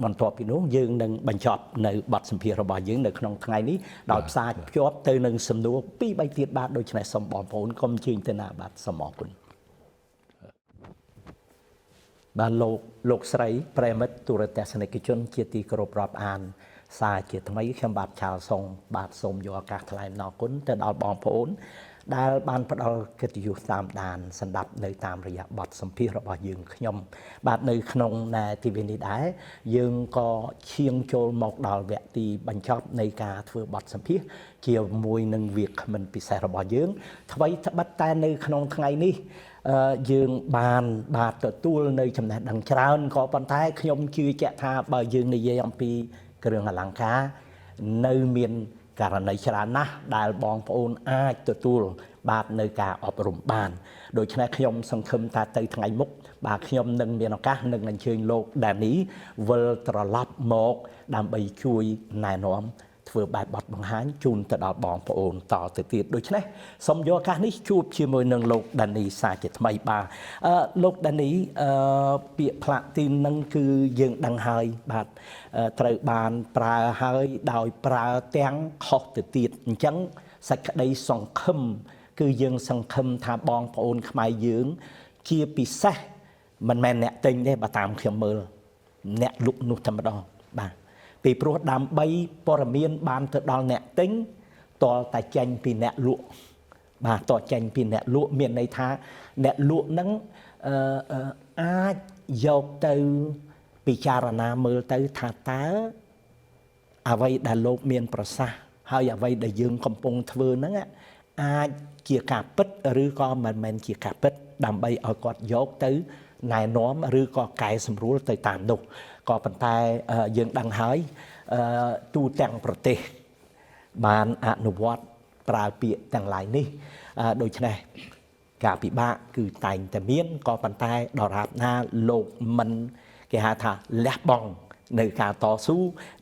បន្ទាប់ពីនោះយើងនឹងបញ្ចប់នៅបទសម្ភាសន៍របស់យើងនៅក្នុងថ្ងៃនេះដោយផ្សារភ្ជាប់ទៅនឹងសំណួរ2 3ទៀតបាទដូច្នេះសូមបងប្អូនកុំជើញទៅណាបាទសូមអរគុណបាទលោកស្រីប្រិមិត្តទូរទស្សនិកជនជាទីគោរពរាប់អានសារជាថ្មីខ្ញុំបាទឆាលសុងបាទសូមយកឱកាសថ្លែងអំណរគុណទៅដល់បងប្អូនដែលបានផ្ដល់កិត្តិយសតាមដានសម្ដាប់នៅតាមរយៈបទសម្ភាសន៍របស់យើងខ្ញុំបាទនៅក្នុងទីវីនេះដែរយើងក៏ឈានចូលមកដល់វគ្គទីបញ្ចប់នៃការធ្វើបទសម្ភាសន៍ជាមួយនឹងវាគ្មិនពិសេសរបស់យើងថ្មីត្បិតតែនៅក្នុងថ្ងៃនេះយើងបានទទួលនៅចំណេះដឹងច្រើនក៏ប៉ុន្តែខ្ញុំជឿជាក់ថាបើយើងនិយាយអំពីគ្រឿងអលង្ការនៅមានករណីច្រើនណាស់ដែលបងប្អូនអាចទទួលបាទនៅការអប់រំបានដូច្នេះខ្ញុំសង្ឃឹមថាទៅថ្ងៃមុខ បាទខ្ញុំនឹងមានឱកាសនឹងអញ្ជើញលោកដានីវិលត្រឡប់មកដើម្បីជួយណែនាំធ្វើបែបបទបង្ហាញជូនទៅដល់បងប្អូនតទៅទៀតដូច្នេះសូមយកឱកាសនេះជួបជាមួយនឹងលោកដានីសាជាថ្មីបាទលោកដានីពាក្យផ្លាទីននឹងគឺយើងដឹងហើយបាទត្រូវបានប្រើហើយដោយប្រើទាំងខុសទៅទៀតអញ្ចឹងសេចក្តីសង្ឃឹមគឺយើងសង្ឃឹមថាបងប្អូនខ្មែរយើងជាពិសេសមិនមែនអ្នកទិញទេបើតាមខ្ញុំមើលអ្នកលក់នោះតែម្ដងបាទពីព្រោះដើម្បីព័ត៌មានបានទៅដល់អ្នកទិញតលតែចេញពីអ្នកលក់បាទតចេញពីអ្នកលក់មានន័យថាអ្នកលក់នឹងអាចយកទៅពិចារណាមើលទៅថាតើអ្វីដែលលោកមានប្រសាសន៍ហើយអ្វីដែលយើងកំពុងធ្វើហ្នឹងអាចជាការពិតឬក៏មិនមែនជាការពិតដើម្បីឲ្យគាត់យកទៅណែនាំឬក៏កែសម្រួលទៅតាមនោះក៏ប៉ុន្តែយើងដឹងហើយទូទាំងប្រទេសបានអនុវត្តប្រើពាក្យទាំងឡាយនេះដូច្នេះការពិបាកគឺតែងតែមានក៏ប៉ុន្តែដរាបណាលោកមិនគេហៅថាលះបង់នៅការតស៊ូ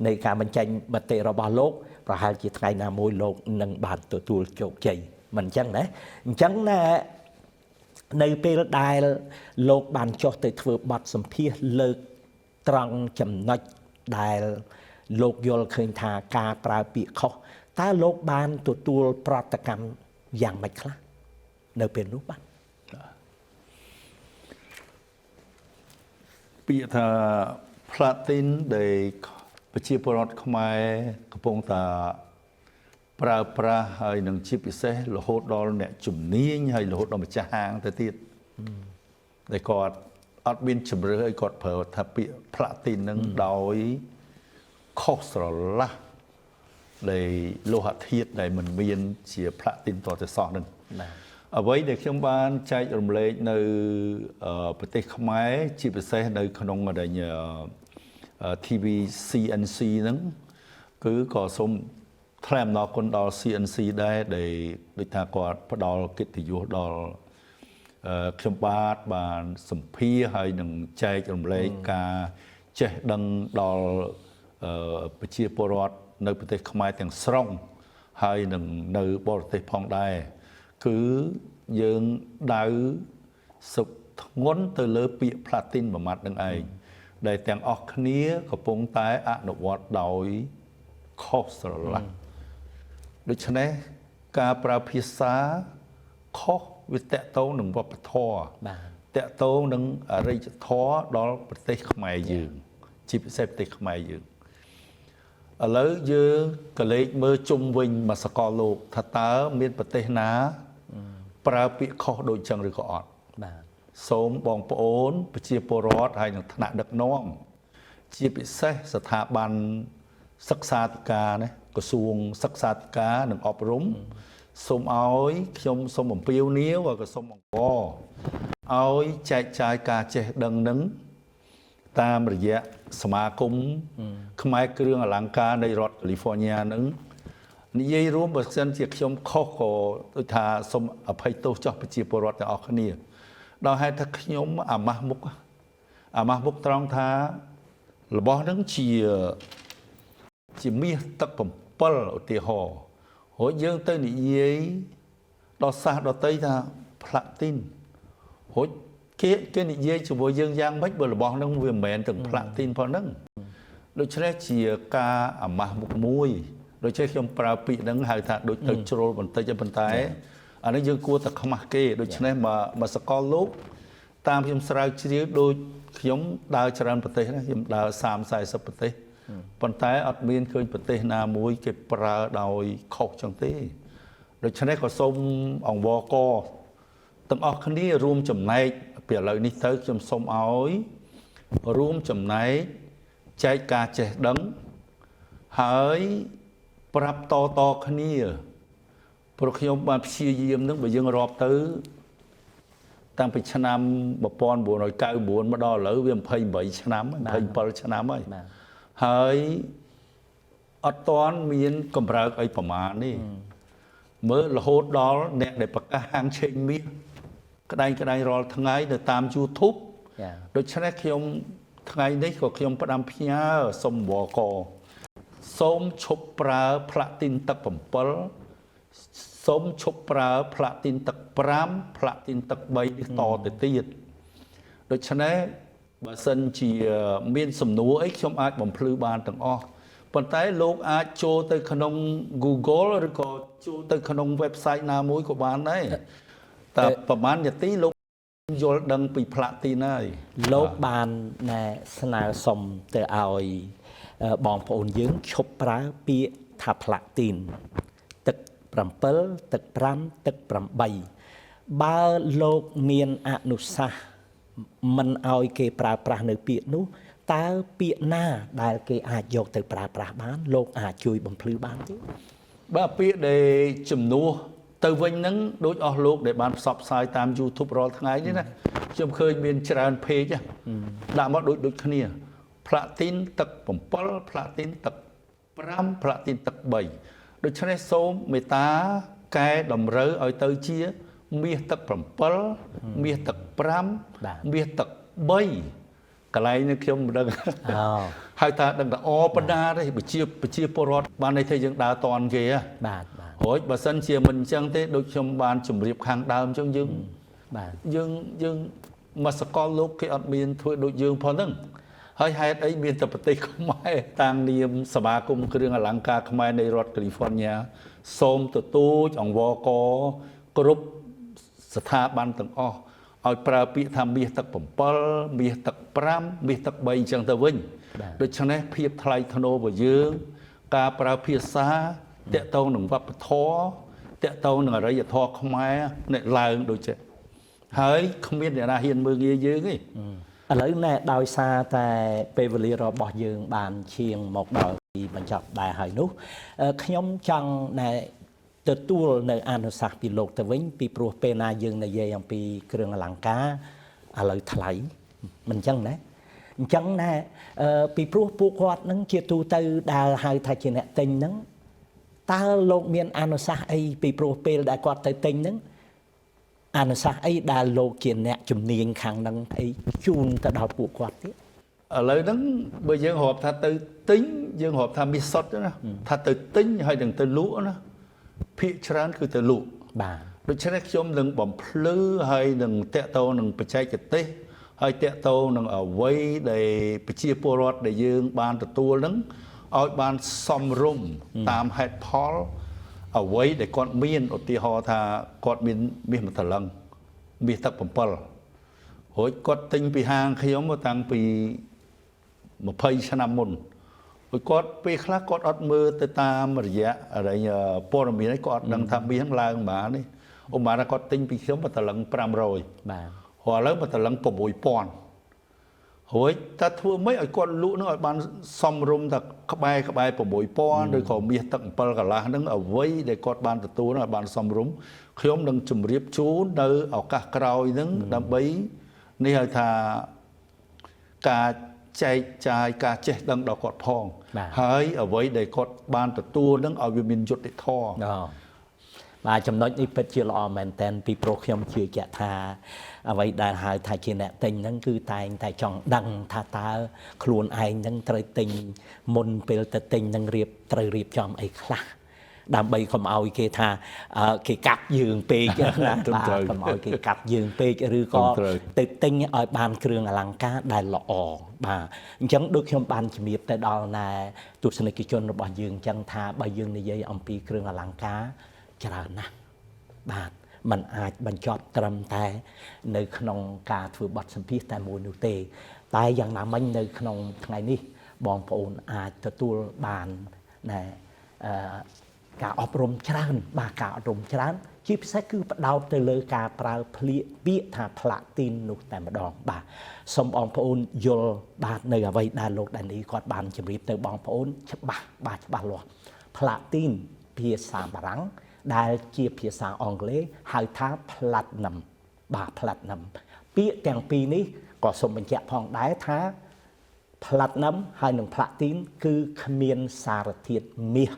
នៃការបញ្ចេញមតិរបស់លោកប្រហែលជាថ្ងៃណាមួយលោកនឹងបានទទួលជោគជ័យមិនអញ្ចឹងណាអញ្ចឹងណានៅពេលដែលលោកបានចុះទៅធ្វើបទសម្ភាសន៍លើកត្រង់ចំណុចដែលលោកយល់ឃើញថាការប្រើពាក្យខុសតើលោកបានទទួលប្រតិកម្មយ៉ាងម៉េចខ្លះនៅពេលនោះបាទពាក្យថាផ្លាទីនដែលប្រជាពលរដ្ឋខ្មែរកំពុងតែប្រើប្រាស់ហើយនឹងជាពិសេសរហូតដល់អ្នកជំនាញហើយរហូតដល់ម្ចាស់ហាងទៅទៀតដែលគាត់អត់មានជំរឿនឲ្យគាត់ប្រើថាពាក្យផ្លាទីននឹងដោយខុសស្រឡះដែលលោហៈធាតុដែលមិនមានជាផ្លាទីនតទៅសោះនឹងអ្វីដែលខ្ញុំបានចែករំលែកនៅប្រទេសខ្មែរជាពិសេសនៅក្នុងដែល TV CNC ហ្នឹងគឺក៏សូមថ្លែងអំណរគុណដល់ CNC ដែរដែលដូចថាគាត់ផ្ដល់កិត្តិយសដល់ខ្ញុំបានសម្ភាសហើយនឹងចែករំលែកការចេះដឹងដល់ប្រជាពលរដ្ឋនៅប្រទេសខ្មែរទាំងស្រុងហើយនឹងនៅបរទេសផងដែរគឺយើងដៅសុខធ្ងន់ទៅលើពាក្យ Platin មួយម៉ាត់នឹងឯងដែលទាំងអស់គ្នាកំពុងតែអនុវត្តដោយខុសស្រឡះដូច្នេះការប្រើភាសាខុសវាតកតងនឹងវប្បធម៌តកតងនឹងអរិយធម៌ដល់ប្រទេសខ្មែរយើងជាពិសេសប្រទេសខ្មែរយើងឥឡូវយើងក៏លេចមើលជុំវិញមកសកលលោកថាតើមានប្រទេសណាប្រើពាក្យខុសដូចចឹងឬក៏អត់បាទសូមបងប្អូនប្រជាពលរដ្ឋហើយនឹងថ្នាក់ដឹកនាំជាពិសេសស្ថាប័នសិក្សាធិការណាក្រសួងសិក្សាធិការនិងអប់រំសូមឲ្យខ្ញុំសូមអំពាវនាវក៏សូមអង្វរឲ្យចែកចាយការចេះដឹងនឹងតាមរយៈសមាគមខ្មែរគ្រឿងអលង្ការនៃរដ្ឋកាលីហ្វ័រញ៉ានឹងនិយាយរួមបើសិនជាខ្ញុំខុសក៏ដូចថាសូមអភ័យទោសចោះប្រជាពលរដ្ឋទាំងអស់គ្នាដោយហេតុថាខ្ញុំអាម៉ាស់មុខត្រង់ថារបស់នឹងជាមាសទឹក7ឧទាហរណ៍រួចយើងទៅនិយាយដល់សាសដតីថាផ្លាទីនរួចគេនិយាយជាមួយយើងយ៉ាងម៉េចបើរបស់នឹងវាមិនមែនទាំងផ្លាទីនផងហ្នឹងដូច្នេះជាការអាម៉ាស់មុខមួយដូច្នេះខ្ញុំប្រើពាក្យហ្នឹងហៅថាដូចទៅជ្រុលបន្តិចប៉ុន្តែអានេះយើងគួរតែខ្មាស់គេដូច្នេះមកសកលលោកតាមខ្ញុំស្រាវជ្រាវដូចខ្ញុំដើរច្រើនប្រទេសណាខ្ញុំដើរ30-40ប្រទេសប៉ុន្តែអត់មានឃើញប្រទេសណាមួយគេប្រើដោយខុសចឹងទេដូច្នេះក៏សូមអង្វរកទាំងអស់គ្នារួមចំណែកពីឥឡូវនេះទៅខ្ញុំសូមឲ្យរួមចំណែកចែកការចេះដឹងហើយប្រាប់តគ្នាព្រោះខ្ញុំបានព្យាយាមនឹងបើយើងរាប់ទៅតាំងពីឆ្នាំ1999មកដល់ឥឡូវវា28ឆ្នាំ27ឆ្នាំហើយអត់ទាន់មានកម្រើកអីប្រមាណនេះមើលរហូតដល់អ្នកដែលប្រកាសហាងឆេងមាសក្តែងរាល់ថ្ងៃនៅតាម YouTube ចា ដូច្នេះខ្ញុំថ្ងៃនេះក៏ខ្ញុំផ្ដាំផ្ញើសូមវកសូមឈប់ប្រើផ្លាទីនទឹក7សូមឈប់ប្រើផ្លាទីនទឹក5ផ្លាទីនទឹក3នេះតទៅទៀតដូច្នេះបើសិនជាមានសំណួរអីខ្ញុំអាចបំភ្លឺបានទាំងអស់ប៉ុន្តែលោកអាចចូលទៅក្នុង Google ឬក៏ចូលទៅក្នុង website ណាមួយក៏បានដែរតែប្រហែលនាទីលោកយល់ដឹងពីផ្លាទីនហើយ លោកបានណែស្នើសុំទៅឲ្យបងប្អូនយើងឈប់ប្រើពាក្យថាផ្លាទីនទឹក7ទឹក5ទឹក8បើលោកមានអនុសាសន៍មិនឲ្យគេប្រើប្រាស់នៅពាក្យនោះតើពាក្យណាដែលគេអាចយកទៅប្រើប្រាស់បានលោកអាចជួយបំភ្លឺបានទេ បាទពាក្យដែលជំនួសទៅវិញហ្នឹងដូចអស់លោកដែលបានផ្សព្វផ្សាយតាម YouTube រាល់ថ្ងៃនេះណាខ្ញុំឃើញមានច្រើន page ដាក់មកដូចគ្នាផ្លាទីនទឹក7ផ្លាទីនទឹក5ផ្លាទីនទឹក3ដូច្នេះសូមមេត្តាកែតម្រូវឲ្យទៅជាមាសទឹក7មាសទឹក5មាសទឹក3កន្លែងនេះខ្ញុំមិនដឹងហើយថាដឹងតែអបណ្ដាទេប្រជាពលរដ្ឋបានន័យថាយើងដើរតន់គេបាទ រួចបើសិនជាមិនអញ្ចឹងទេដូចខ្ញុំបានជម្រាបខាងដើមអញ្ចឹងយើងបាទយើងមកសកលលោកគេអត់មានធ្វើដូចយើងផងហ្នឹងហើយហេតុអីមានតែប្រទេសខ្មែរតាំងនាមសមាគមគ្រឿងអលង្ការខ្មែរនៃរដ្ឋកាលីហ្វ័រញ៉ាសូមទទូចអង្វរកគ្រប់ស្ថាប័នទាំងអស់ឲ្យប្រើពាក្យថាមាសទឹក7មាសទឹក5មាសទឹក3អញ្ចឹងទៅវិញដូច្នេះភាពថ្លៃថ្នូររបស់យើងការប្រើភាសាតកតងនឹងវប្បធម៌តកតងនឹងអរិយធម៌ខ្មែរអ្នកឡើងដូចចេះហើយគ្មានអ្នកណាហ៊ានមើលងាយយើងទេ ឥឡូវណែដោយសារតែពេលវេលារបស់យើងបានឈៀងមកដល់ទីបញ្ចប់ដែរហើយនោះខ្ញុំចង់ណែទទួលនៅអនុសាសន៍ពីលោកទៅវិញពីព្រោះពេលណាយើងនិយាយអំពីគ្រឿងអលង្ការឥឡូវថ្លៃមិនអញ្ចឹងណាអញ្ចឹងណែពីព្រោះពួកគាត់នឹងជាទូទៅដែលហៅថាជាអ្នកទិញហ្នឹងតើលោកមានអនុសាសន៍អីពីព្រោះពេលដែលគាត់ទៅទិញហ្នឹងអនុសាសន៍អីដែលលោកជាអ្នកជំនាញខាងហ្នឹងអីជូនទៅដល់ពួកគាត់ទៀត ឥឡូវហ្នឹងបើយើងរាប់ថាទៅទិញយើងរាប់ថាមាសសុទ្ធណាថាទៅទិញហើយនឹងទៅលក់ណាភាគច្រើនគឺទៅលក់បាទដូច្នេះខ្ញុំនឹងបំភ្លឺហើយនឹងតកតងនឹងបច្ចេកទេសហើយតកតងនឹងអ្វីដែលប្រជាពលរដ្ឋដែលយើងបានទទួលហ្នឹងឲ្យបានសមរម្យតាមហេតុផលអ្វីដែលគាត់មានឧទាហរណ៍ថាគាត់មានមាសមួយត្រឡឹងមាសទឹក7រួចគាត់ទិញពីហាងខ្ញុំតាំងពី20ឆ្នាំមុនរួចគាត់ពេលខ្លះគាត់អត់មើលទៅតាមរយៈព័ត៌មានគាត់អត់ដឹងថាមាសឡើងប៉ុន្មានទេឧបមាថាគាត់ទិញពីខ្ញុំមួយត្រឡឹង500បាទហើយឥឡូវមួយត្រឡឹង6000រួចតែធ្វើម៉េចឲ្យគាត់លក់នឹងឲ្យបានសមរម្យថាក្បែរ6000ឬក៏មាសទឹក7កន្លះហ្នឹងអ្វីដែលគាត់បានទទួលឲ្យបានសមរម្យខ្ញុំនឹងជម្រាបជូននៅឱកាសក្រោយហ្នឹងដើម្បីនេះហៅថាការចែកចាយការចេះដឹងដល់គាត់ផងហើយអ្វីដែលគាត់បានទទួលហ្នឹងឲ្យវាមានយុត្តិធម៌ បាទចំណុចនេះពិតជាល្អមែនទែនពីព្រោះខ្ញុំជឿជាក់ថាអ្វីដែលហៅថាជាអ្នកទិញហ្នឹងគឺតែងតែចង់ដឹងថាតើខ្លួនឯងហ្នឹងត្រូវទិញមុនពេលទៅទិញនឹងត្រូវរៀបចំអីខ្លះដើម្បីកុំឲ្យគេថាគេកាប់យើងពេកណាបាទកុំឲ្យគេកាប់យើងពេកឬក៏ទៅទិញឲ្យបានគ្រឿងអលង្ការដែលល្អបាទអញ្ចឹងដូចខ្ញុំបានជំរាបទៅដល់ណែទស្សនិកជនរបស់យើងអញ្ចឹងថាបើយើងនិយាយអំពីគ្រឿងអលង្ការច្រើនណាស់បាទมันអាចបញ្ចប់ត្រឹមតែនៅក្នុងការធ្វើបទសម្ភាសន៍តែមួយនោះទេតែយ៉ាងណាមិញនៅក្នុងថ្ងៃនេះបងប្អូនអាចទទួលបានណែការអប់រំច្រើនបាទការអប់រំច្រើនជាពិសេសគឺផ្ដោតទៅលើការប្រើពាក្យថាផ្លាទីននោះតែម្ដងបាទសូមបងប្អូនយល់បាទនៅអ្វីដែលលោកដានីគាត់បានជម្រាបទៅបងប្អូនច្បាស់លាស់ផ្លាទីនភាសាបារាំងដែលជាភាសាអង់គ្លេសហៅថា platinum បាទ platinum ពាក្យទាំងពីរនេះក៏សូមបញ្ជាក់ផងដែរថា platinum ហើយនិង platin គឺគ្មានសារធាតុមាស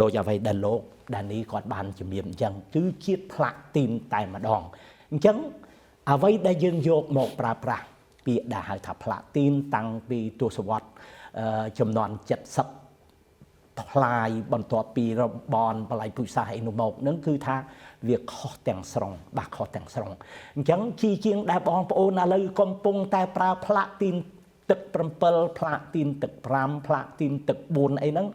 ដោយអ្វីដែលលោកដានីគាត់បានជំរាបអញ្ចឹងគឺជា platin តែម្ដងអញ្ចឹងអ្វីដែលយើងយកមកប្រើប្រាស់ ពាក្យដែលហៅថាផ្លាទីនតាំងពីទសវត្សរ៍ចំនួន70ថ្លាយបន្ទាប់ពីរបនបល័យពុសាសអីនោះមកនឹងគឺថាវាខុសទាំងស្រុងបាទខុសទាំងស្រុងអញ្ចឹងជាងដែលបងប្អូនឥឡូវកំពុងតែប្រើផ្លាទីនទឹក7ផ្លាទីនទឹក5ផ្លាទីនទឹក4អីហ្នឹង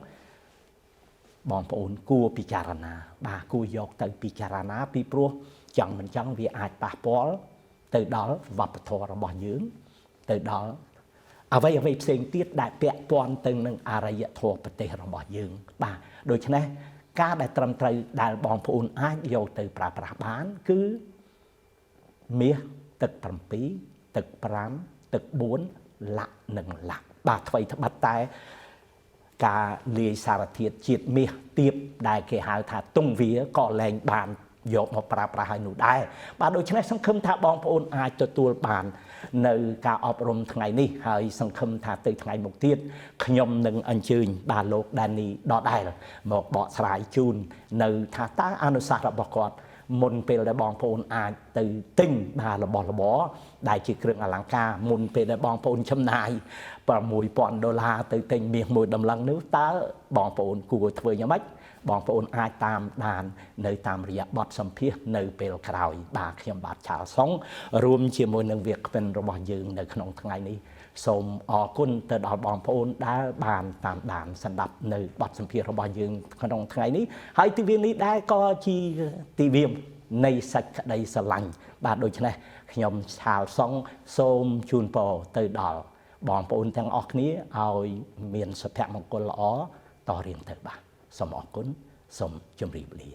បងប្អូនគួរពិចារណាបាទគួរយកទៅពិចារណាពីព្រោះចង់មិនចង់វាអាចប៉ះពាល់ទៅដល់វប្បធម៌របស់យើងទៅដល់អ្វីផ្សេងទៀតដែលពាក់ព័ន្ធទៅនឹងអរិយធម៌ប្រទេសរបស់យើងបាទដូច្នេះការដែលត្រឹមត្រូវដែលបងប្អូនអាចយកទៅប្រើប្រាស់បានគឺមាសទឹក7ទឹក5ទឹក4លាក់និងលាក់បាទថ្មីត្បិតតែការលាយសារធាតុជាតិមាសទាបដែលគេហៅថាទុងវាក៏លែងបានយកមកប្រើប្រាស់ឲ្យនោះដែរបាទដូច្នេះសង្ឃឹមថាបងប្អូនអាចទទួលបាននៅការអប់រំថ្ងៃនេះហើយសង្ឃឹមថាទៅថ្ងៃមុខទៀតខ្ញុំនឹងអញ្ជើញបាទលោកដានីដដែលមកបកស្រាយជូននៅថាតើអនុសាសន៍របស់គាត់មុនពេលដែលបងប្អូនអាចទៅទិញបាទរបស់របរដែលជាគ្រឿងអលង្ការមុនពេលដែលបងប្អូនចំណាយ$6,000ទៅទិញមាសមួយដំឡឹងនោះតើបងប្អូនគួរធ្វើយ៉ាងម៉េចបងប្អូនអាចតាមដាននៅតាមរយៈបទសម្ភាសន៍នៅពេលក្រោយបាទខ្ញុំបាទឆាលសុងរួមជាមួយនឹងវាគ្មិនរបស់យើងនៅក្នុងថ្ងៃនេះសូមអរគុណទៅដល់បងប្អូនដែលបានតាមដានស្ដាប់នៅបទសម្ភាសន៍របស់យើងក្នុងថ្ងៃនេះហើយទិវានេះដែរក៏ជាទិវានៃសេចក្តីស្រឡាញ់បាទដូច្នេះខ្ញុំឆាលសុងសូមជូនពរទៅដល់បងប្អូនទាំងអស់គ្នាឲ្យមានសុភមង្គលល្អតរៀងទៅបាទសូមអរគុណសូមជម្រាបលា